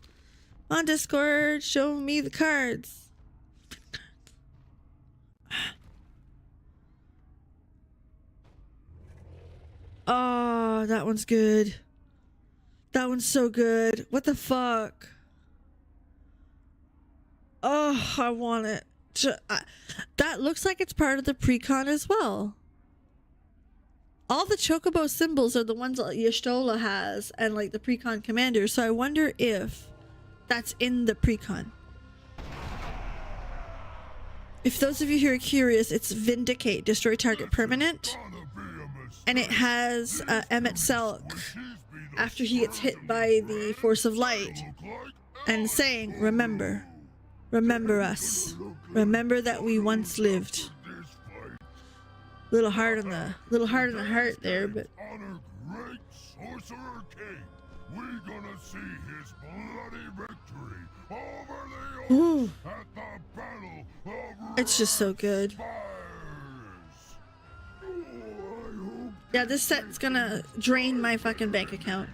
On Discord, show me the cards. Oh, that one's good. That one's so good. What the fuck? Oh, I want it. That looks like it's part of the precon as well. All the Chocobo symbols are the ones that Y'shtola has and like the precon commander. So I wonder if that's in the precon. If those of you who are curious, it's Vindicate, destroy target permanent. And it has Emmett Selk after he gets hit by the force of light and saying, remember us, remember that we once lived. Little heart in the heart there, but honor great sorcerer king. We're gonna see his bloody victory over the orcs at the battle of it's just so good. Spires. Yeah, this set's gonna drain my fucking bank account.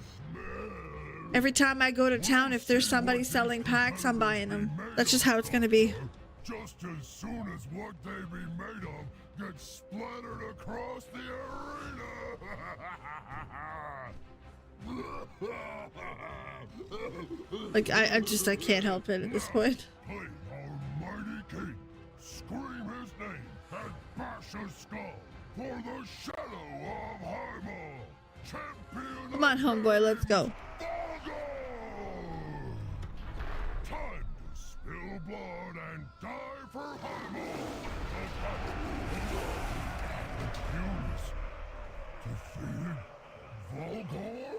Every time I go to town, if there's somebody selling packs, I'm buying them. That's just how it's gonna be. Just as soon as what they be made of gets splattered across the arena. Like, I can't help it at this point. Play our mighty king. Scream his name. a skull for the shadow of Hymal, champion. Come on, homeboy, let's go. Time to spill blood and die for Hymal. Humans defeated Volgar?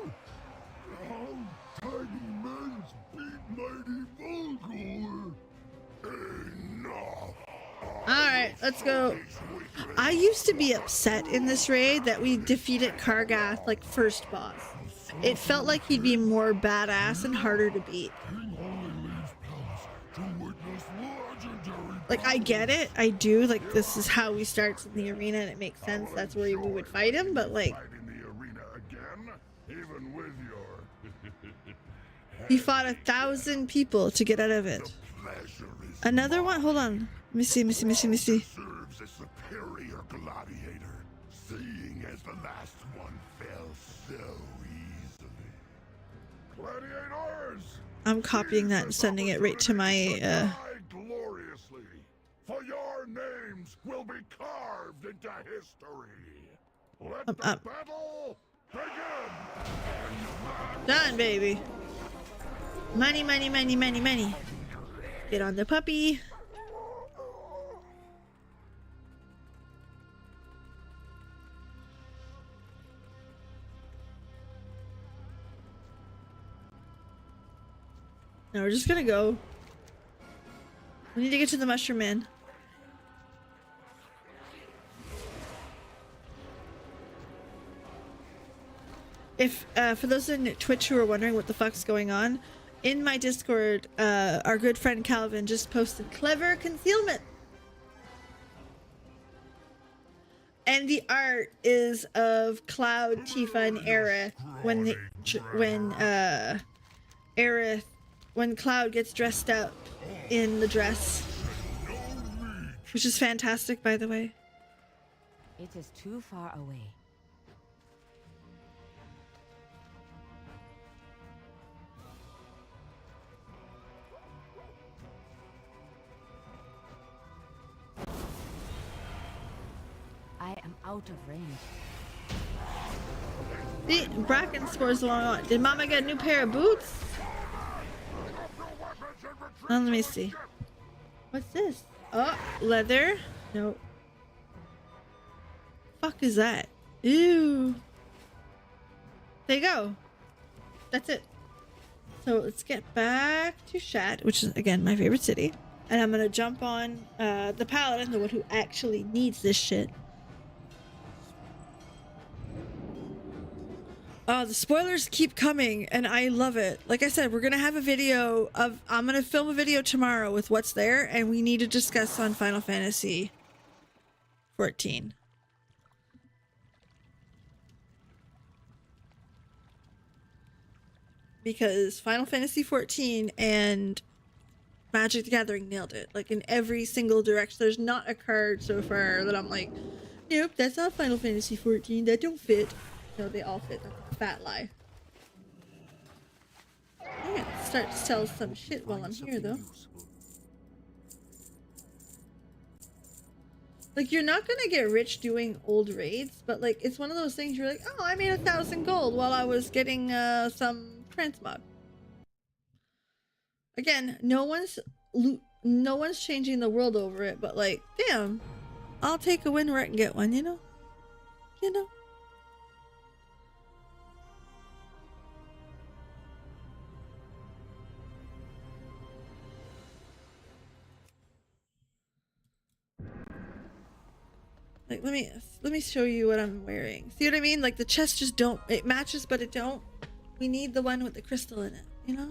How tiny men's beat mighty Volgar? Enough! Alright, let's go. I used to be upset in this raid that we defeated Kargath like first boss. It felt like he'd be more badass and harder to beat. King only leaves palace to witness legendary. Like, I get it, I do, like this is how he starts in the arena and it makes sense, that's where we would fight him, but like, Fight in the arena again, even with your he fought 1,000 people to get out of it. pleasure is Another one, hold on, let me see. serves a superior gladiator, seeing as the last one fell so easily. Gladiators! I'm copying that and sending it right to my, Die gloriously, for your names will be carved into history. Let the battle begin! done, baby. Money, money, money, money, money. Get on the puppy. Now we're just gonna go. We need to get to the Mushroom Man. If for those in Twitch who are wondering what the fuck's going on, in my Discord, our good friend Calvin just posted clever concealment. And the art is of Cloud, Tifa, and Aerith when Cloud gets dressed up in the dress, which is fantastic, by the way. It is too far away. I am out of range. The Bracken spores along on. Did Mama get a new pair of boots? Oh, let me see. What's this? Oh, leather. No. Fuck is that? Ew. There you go. That's it. So let's get back to Shat, which is again my favorite city, and I'm gonna jump on the paladin, the one who actually needs this shit. Oh, the spoilers keep coming, and I love it. Like I said, we're gonna have a video of. I'm gonna film a video tomorrow with what's there, and we need to discuss on Final Fantasy 14. Because Final Fantasy 14 and Magic the Gathering nailed it. Like in every single direction. There's not a card so far that I'm like, nope, that's not Final Fantasy 14. That don't fit. No, they all fit. That's a fat lie. I'm gonna start to sell some shit while I'm here, though. Like, you're not gonna get rich doing old raids, but like, it's one of those things you're like, oh, I made 1,000 gold while I was getting some transmog. Again, no one's changing the world over it, but like, damn, I'll take a win where I can get one, you know? You know? Like, let me show you what I'm wearing. See what I mean? Like, the chest just don't, it matches, but it don't. We need the one with the crystal in it, you know?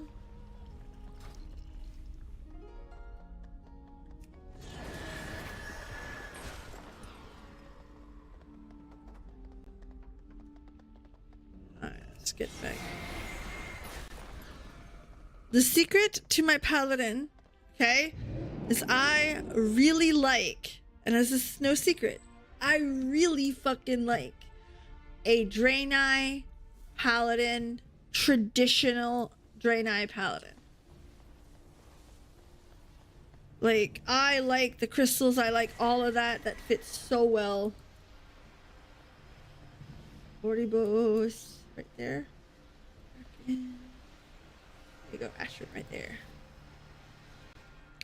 Alright, let's get back. The secret to my paladin, okay, is I really like, and this is no secret, I really fucking like a Draenei paladin, traditional Draenei paladin. Like, I like the crystals. I like all of that. That fits so well. 40 bows right there. There you go, Astrid right there.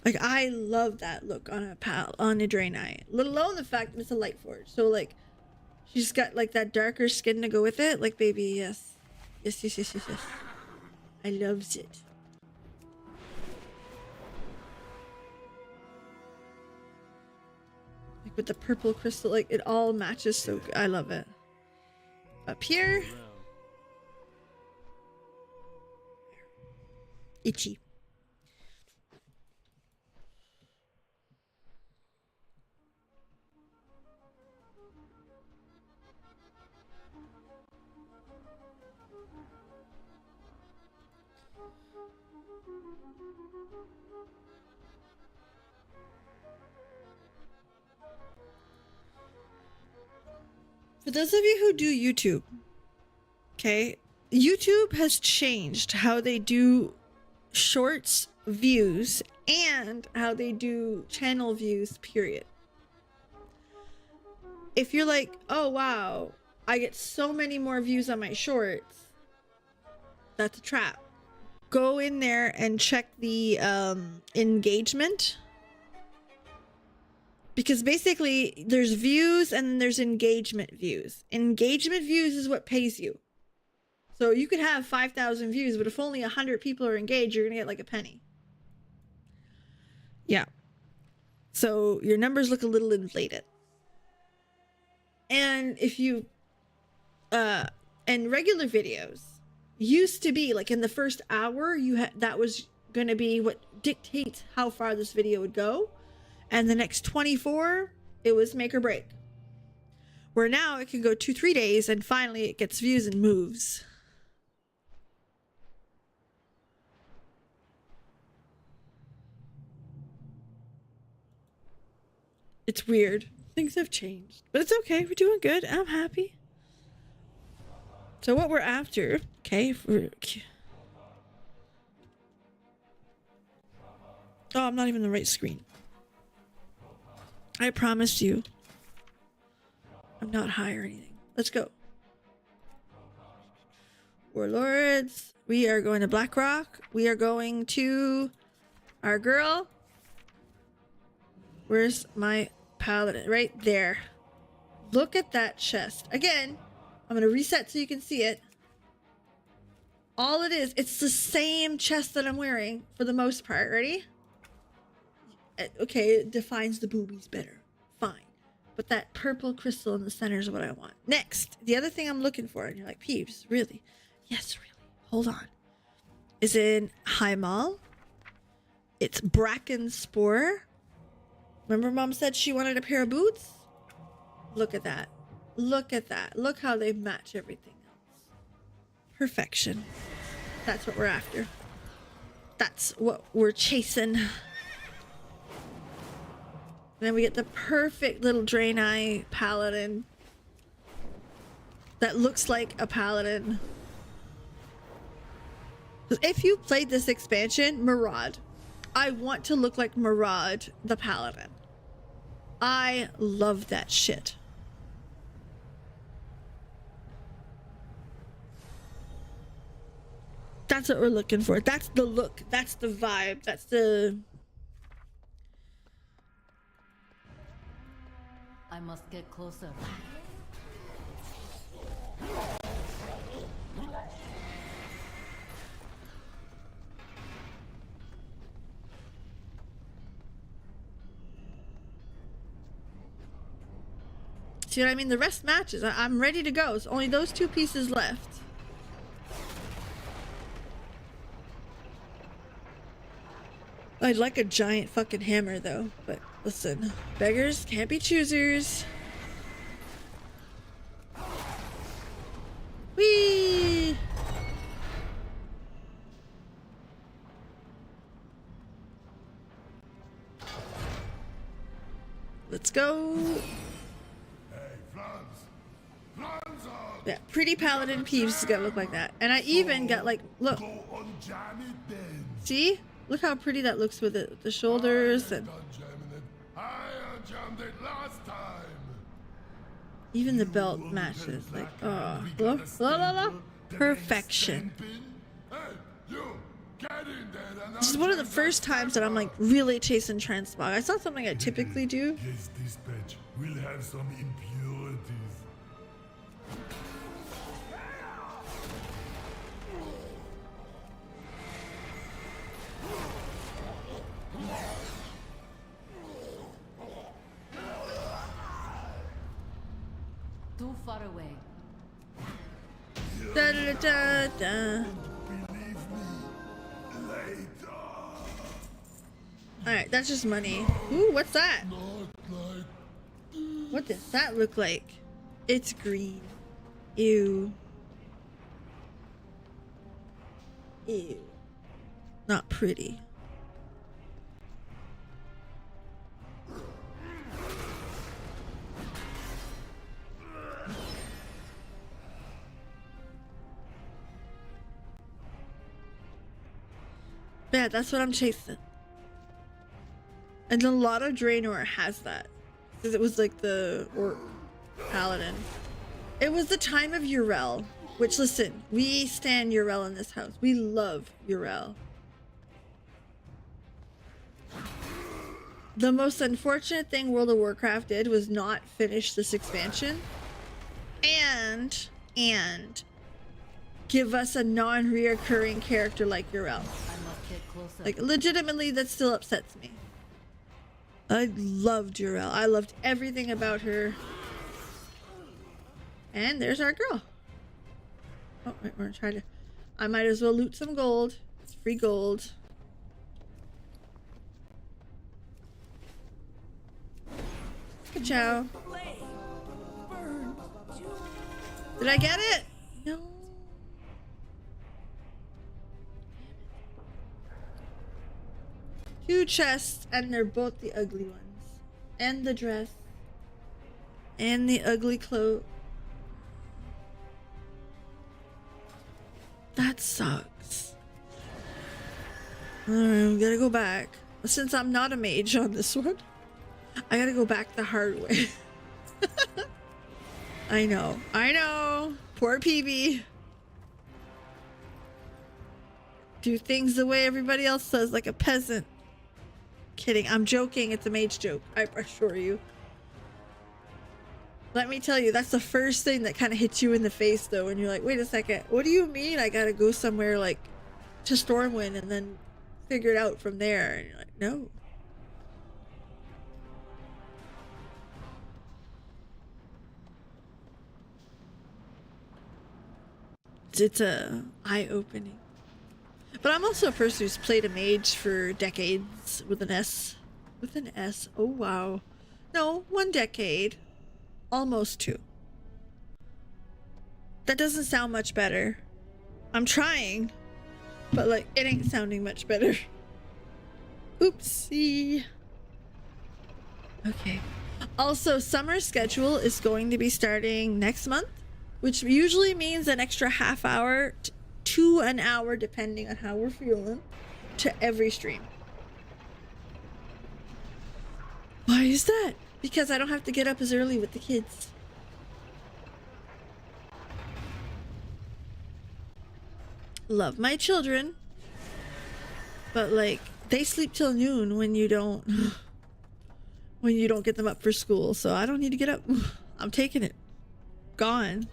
Like, I love that look on a Draenei. Let alone the fact that it's a light forge. So like, she's got like that darker skin to go with it. Like, baby, yes. Yes. I loves it. Like with the purple crystal, like it all matches so good. I love it. Up here. Itchy. For those of you who do YouTube, okay, YouTube has changed how they do shorts views and how they do channel views, period. If you're like, oh wow, I get so many more views on my shorts, that's a trap. Go in there and check the engagement. Because basically, there's views and there's engagement views. Engagement views is what pays you. So you could have 5,000 views, but if only 100 people are engaged, you're going to get like a penny. Yeah. So your numbers look a little inflated. And if you... and regular videos used to be, like in the first hour, that was going to be what dictates how far this video would go. And the next 24, it was make or break. Where now it can go 2-3 days and finally it gets views and moves. It's weird. Things have changed. But it's okay. We're doing good. I'm happy. So what we're after, okay, oh, I'm not even the right screen. I promised you. I'm not high or anything. Let's go. Warlords. We are going to Blackrock. We are going to our girl. Where's my paladin? Right there. Look at that chest. Again, I'm going to reset so you can see it. All it is, it's the same chest that I'm wearing for the most part. Ready? Okay, it defines the boobies better. Fine. But that purple crystal in the center is what I want. Next, the other thing I'm looking for, and you're like, Peeves, really? Yes, really. Hold on. Is in Heimal. It's Bracken Spore. Remember Mom said she wanted a pair of boots? Look at that. Look at that. Look how they match everything else. Perfection. That's what we're after. That's what we're chasing. Then we get the perfect little Draenei paladin that looks like a paladin. If you played this expansion, Maraud, I want to look like Maraud the paladin. I love that shit. That's what we're looking for. That's the look. That's the vibe. That's the... I must get closer. See what I mean? The rest matches. I'm ready to go. It's only those two pieces left. I'd like a giant fucking hammer though, but listen, beggars can't be choosers. Whee! Let's go. Hey, Franz! Yeah, pretty paladin Peeves is gonna look like that. And I even got like, look. Go unjam it then. See? Look how pretty that looks with it, the shoulders and I jammed it last time. even the belt matches. Like, oh, look, perfection. Hey, you, get in there and This is one of the first times that I'm like really chasing transmog. It's not something I typically do. Yes, dispatch. We'll have some impurities. Too far away. Da, da, da, da. Believe me, later. All right, that's just money. Ooh, what's that? Not like What does that look like? It's green. Ew. Ew. Not pretty. Yeah, that's what I'm chasing. And a lot of Draenor has that. Because it was like the Orc Paladin. It was the time of Urel. Which, listen, we stand Urel in this house. We love Urel. The most unfortunate thing World of Warcraft did was not finish this expansion. And give us a non-reoccurring character like Urel. I must get closer. Like, legitimately, that still upsets me. I loved Urel. I loved everything about her. And there's our girl. Oh, wait, we're trying to... I might as well loot some gold. It's free gold. Ka-chow. Did I get it? No. 2 chests, and they're both the ugly ones. And the dress. And the ugly cloak. That sucks. Alright, we gotta go back. Since I'm not a mage on this one, I gotta go back the hard way. I know. Poor PB. Do things the way everybody else does, like a peasant. Kidding, I'm joking. It's a mage joke, I assure you. Let me tell you, that's the first thing that kind of hits you in the face, though, and you're like, wait a second, what do you mean I gotta go somewhere, like, to Stormwind and then figure it out from there? And you're like, no. It's eye-opening. But I'm also a person who's played a mage for decades with an S. With an S. Oh, wow. No, 1 decade. Almost 2. That doesn't sound much better. I'm trying. But, like, it ain't sounding much better. Oopsie. Okay. Also, summer schedule is going to be starting next month, which usually means an extra half hour to an hour, depending on how we're feeling, to every stream. Why is that? Because I don't have to get up as early with the kids. Love my children, but like they sleep till noon when you don't get them up for school, so I don't need to get up. I'm taking it. Gone.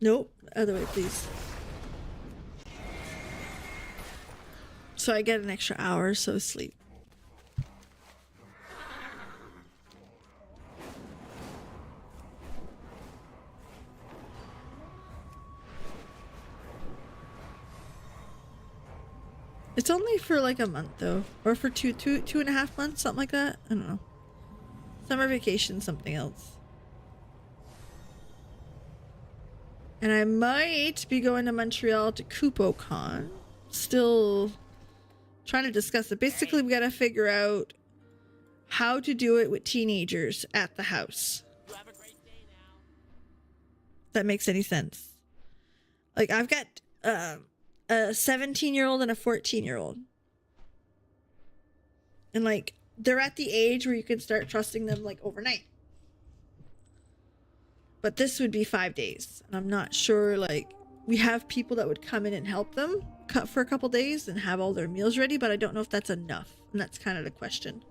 Nope. Other way, please. So I get an extra hour or so sleep. It's only for like a month though, or for two and a half months, something like that. I don't know. Summer vacation, something else. And I might be going to Montreal to KupoCon. Still trying to discuss it. Basically, we gotta figure out how to do it with teenagers at the house. If that makes any sense. Like, I've got a 17-year-old and a 14-year-old. And, like, they're at the age where you can start trusting them, like, overnight. But this would be 5 days. And I'm not sure, like, we have people that would come in and help them cut for a couple days and have all their meals ready, but I don't know if that's enough. And that's kind of the question.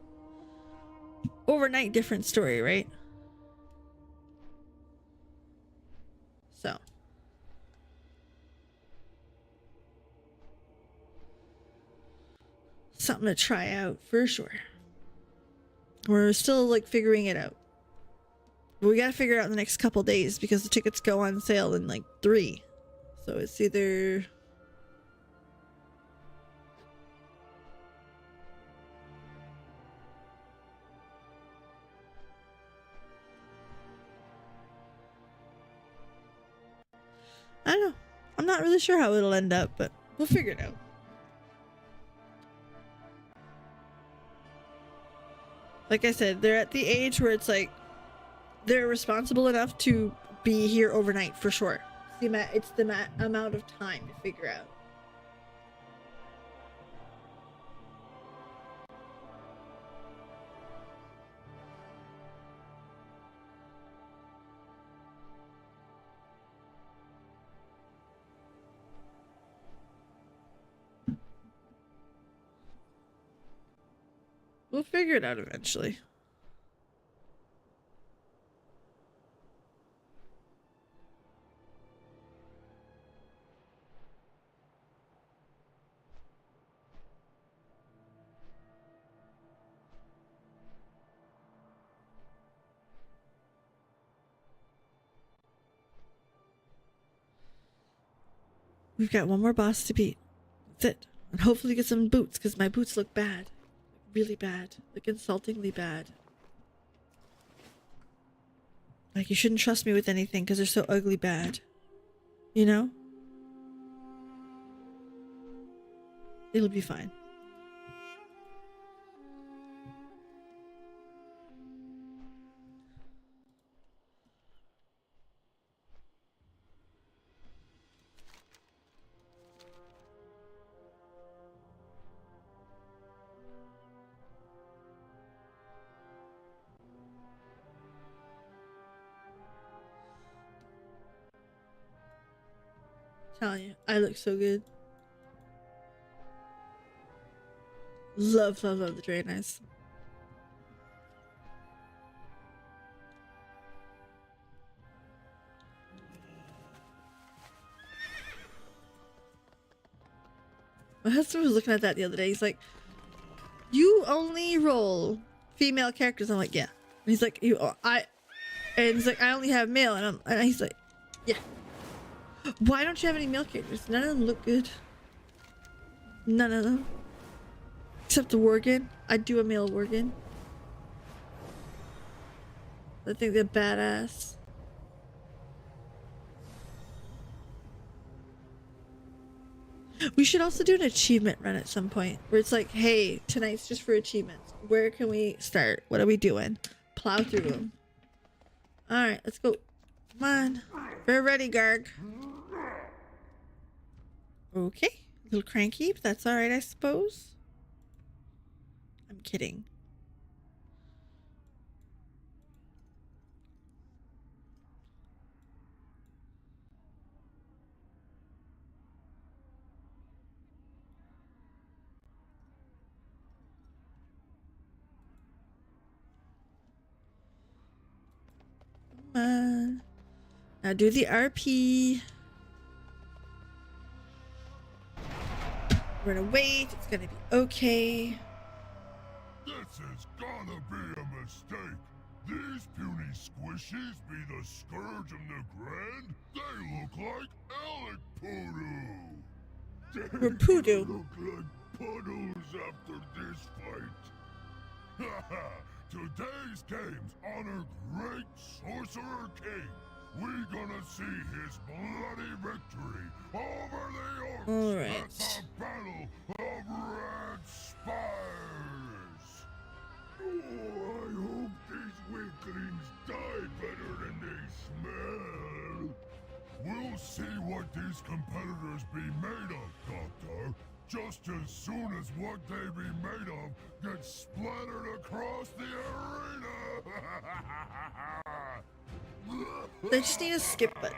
Overnight, different story, right? So. Something to try out for sure. We're still like figuring it out. But we gotta figure it out in the next couple days because the tickets go on sale in like 3. So it's either I don't know. I'm not really sure how it'll end up, but we'll figure it out. Like I said, they're at the age where it's like they're responsible enough to be here overnight for sure. It's the amount of time to figure out. We'll figure it out eventually. We've got one more boss to beat. That's it. And hopefully get some boots, because my boots look bad. Really bad. Like, insultingly bad. Like, you shouldn't trust me with anything, because they're so ugly bad. You know? It'll be fine. Telling you, I look so good. Love, love, love the drain eyes. My husband was looking at that the other day. He's like, "You only roll female characters." I'm like, "Yeah." And he's like, and he's like, "I only have male," and he's like, "Yeah." Why don't you have any male characters? None of them look good. None of them. Except the Worgen. I'd do a male Worgen. I think they're badass. We should also do an achievement run at some point where it's like, hey, tonight's just for achievements. Where can we start? What are we doing? Plow through them. Alright, let's go. Come on. We're ready, Garg. Okay. A little cranky, but that's alright, I suppose. I'm kidding. Come on. Now do the RP. We're gonna wait. It's gonna be okay. This is gonna be a mistake. These puny squishies be the scourge of Negrand. They look like Alec Poodoo. We're Poodoo. Look like puddles after this fight. Today's games honor great Sorcerer King. We're gonna see his bloody victory over the orcs All right. at the Battle of Red Spires. see what these competitors be made of, Doctor. Just as soon as what they be made of gets splattered across the arena. They just need a skip button.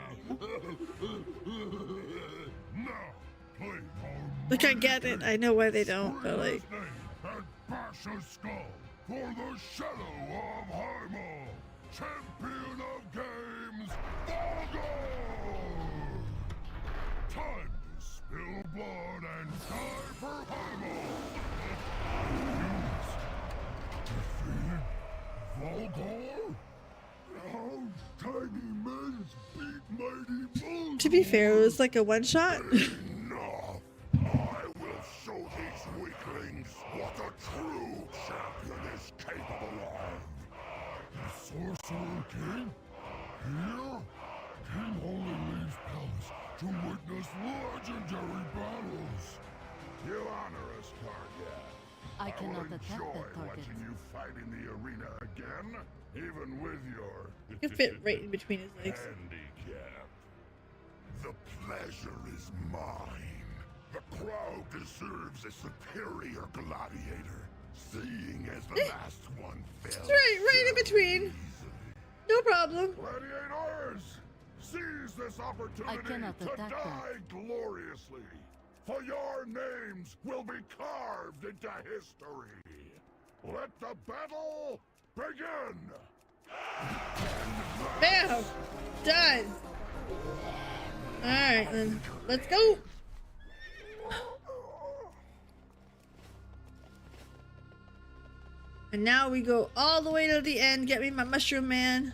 Now, play our Like, I get it. I know why they don't, but like, his name and bash a skull for the Shadow of Hymal, champion of games, Volgar! Time to spill blood and die for Hymal! Defeated Volgar? How tiny men beat mighty bulls! to be fair, it was like a one shot. Enough! I will show these weaklings what a true champion is capable of! The Sorcerer King? Here? King only leaves palace to witness legendary battles! You honor us, Target. I cannot will attack enjoy that target. watching you fight in the arena again, even with your... You fit right in between his legs. handicap. The pleasure is mine. The crowd deserves a superior gladiator, seeing as the last one fell. It's right in between. easily. No problem. Gladiators, seize this opportunity cannot to attack die gloriously, for your names will be carved into history. Let the battle begin. Bam! Done. Alright, then. Let's go. And now we go all the way to the end. Get me my mushroom man.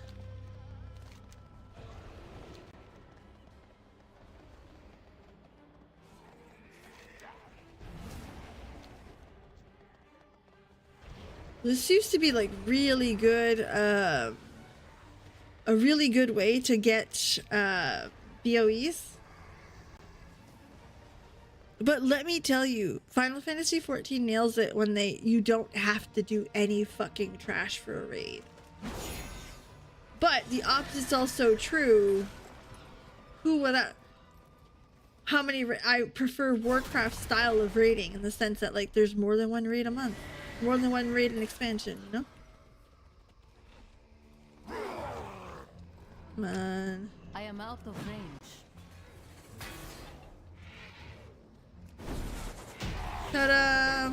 This used to be like really good, a really good way to get BOEs. But let me tell you, Final Fantasy XIV nails it when you don't have to do any fucking trash for a raid. But the opposite's also true. I prefer Warcraft style of raiding in the sense that like there's more than one raid a month. More than one raid and expansion, you know? Come on. I am out of range. Ta-da!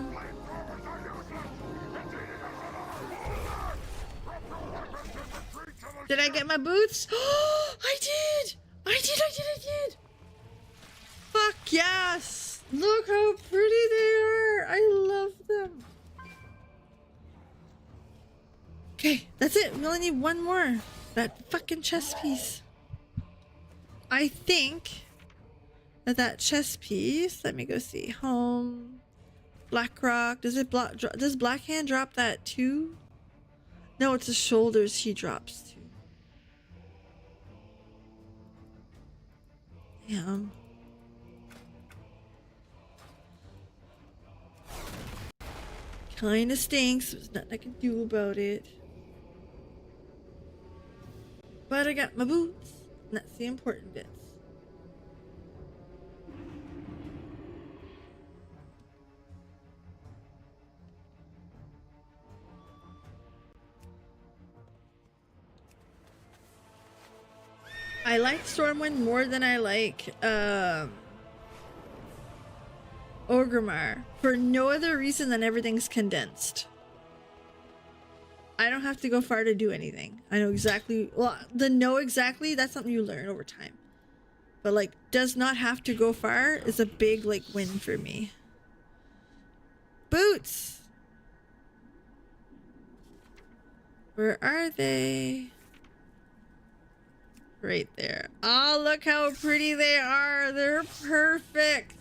Did I get my boots? Oh, I did! I did! Fuck yes! Look how pretty they are! I love them. Okay, that's it. We only need one more. That fucking chess piece. I think that chess piece. Let me go see. Home. Blackrock. Does Blackhand drop that too? No, it's the shoulders he drops too. Damn. Kinda stinks. There's nothing I can do about it. But I got my boots. And that's the important bits. I like Stormwind more than I like Orgrimmar for no other reason than everything's condensed. I don't have to go far to do anything. I know exactly. Well, that's something you learn over time. But like, does not have to go far is a big like win for me. Boots. Where are they? Right there. Oh, look how pretty they are. They're perfect.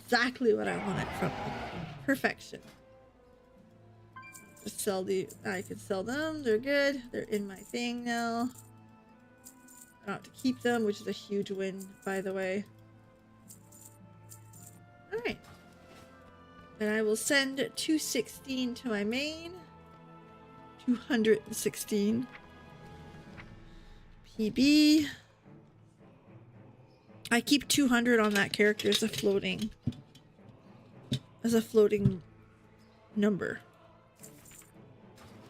Exactly what I wanted from them. Perfection. Just sell I can sell them. They're good. They're in my thing now. I don't have to keep them, which is a huge win, by the way. Alright. And I will send 216 to my main. 216. PB. I keep 200 on that character as a floating number.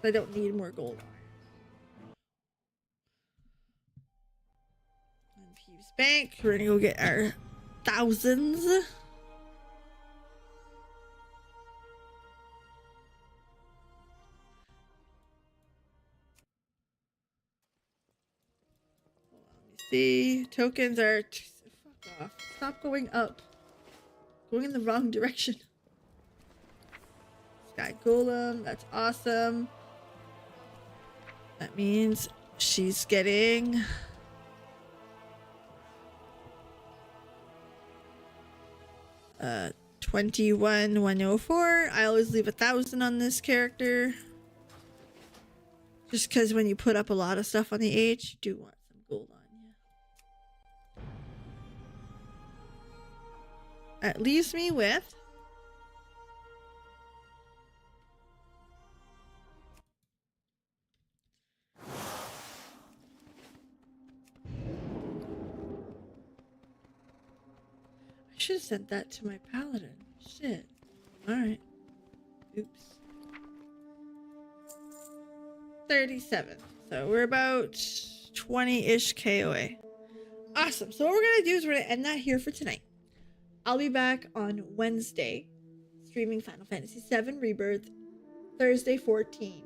I don't need more gold. And Peeves Bank. We're gonna go get our thousands. See, tokens are fuck off. Stop going up. Going in the wrong direction. Sky Golem, that's awesome. That means she's getting 21,104. I always leave 1,000 on this character. Just because when you put up a lot of stuff on the H, you do want some gold on you. That leaves me with I should have sent that to my paladin. Shit. Alright. Oops. 37. So we're about 20-ish KOA. Awesome. So what we're going to do is we're going to end that here for tonight. I'll be back on Wednesday, streaming Final Fantasy VII Rebirth, Thursday 14.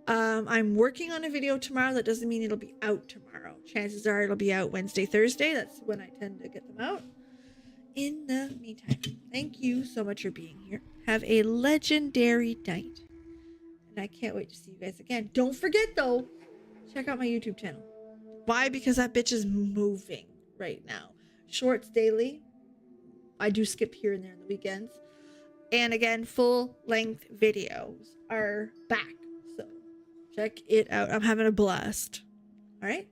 I'm working on a video tomorrow. That doesn't mean it'll be out tomorrow. Chances are it'll be out Wednesday, Thursday. That's when I tend to get them out. In the meantime, thank you so much for being here. Have a legendary night. And I can't wait to see you guys again. Don't forget, though, check out my YouTube channel. Why? Because that bitch is moving right now. Shorts daily. I do skip here and there on the weekends. And again, full-length videos are back. So check it out. I'm having a blast. All right?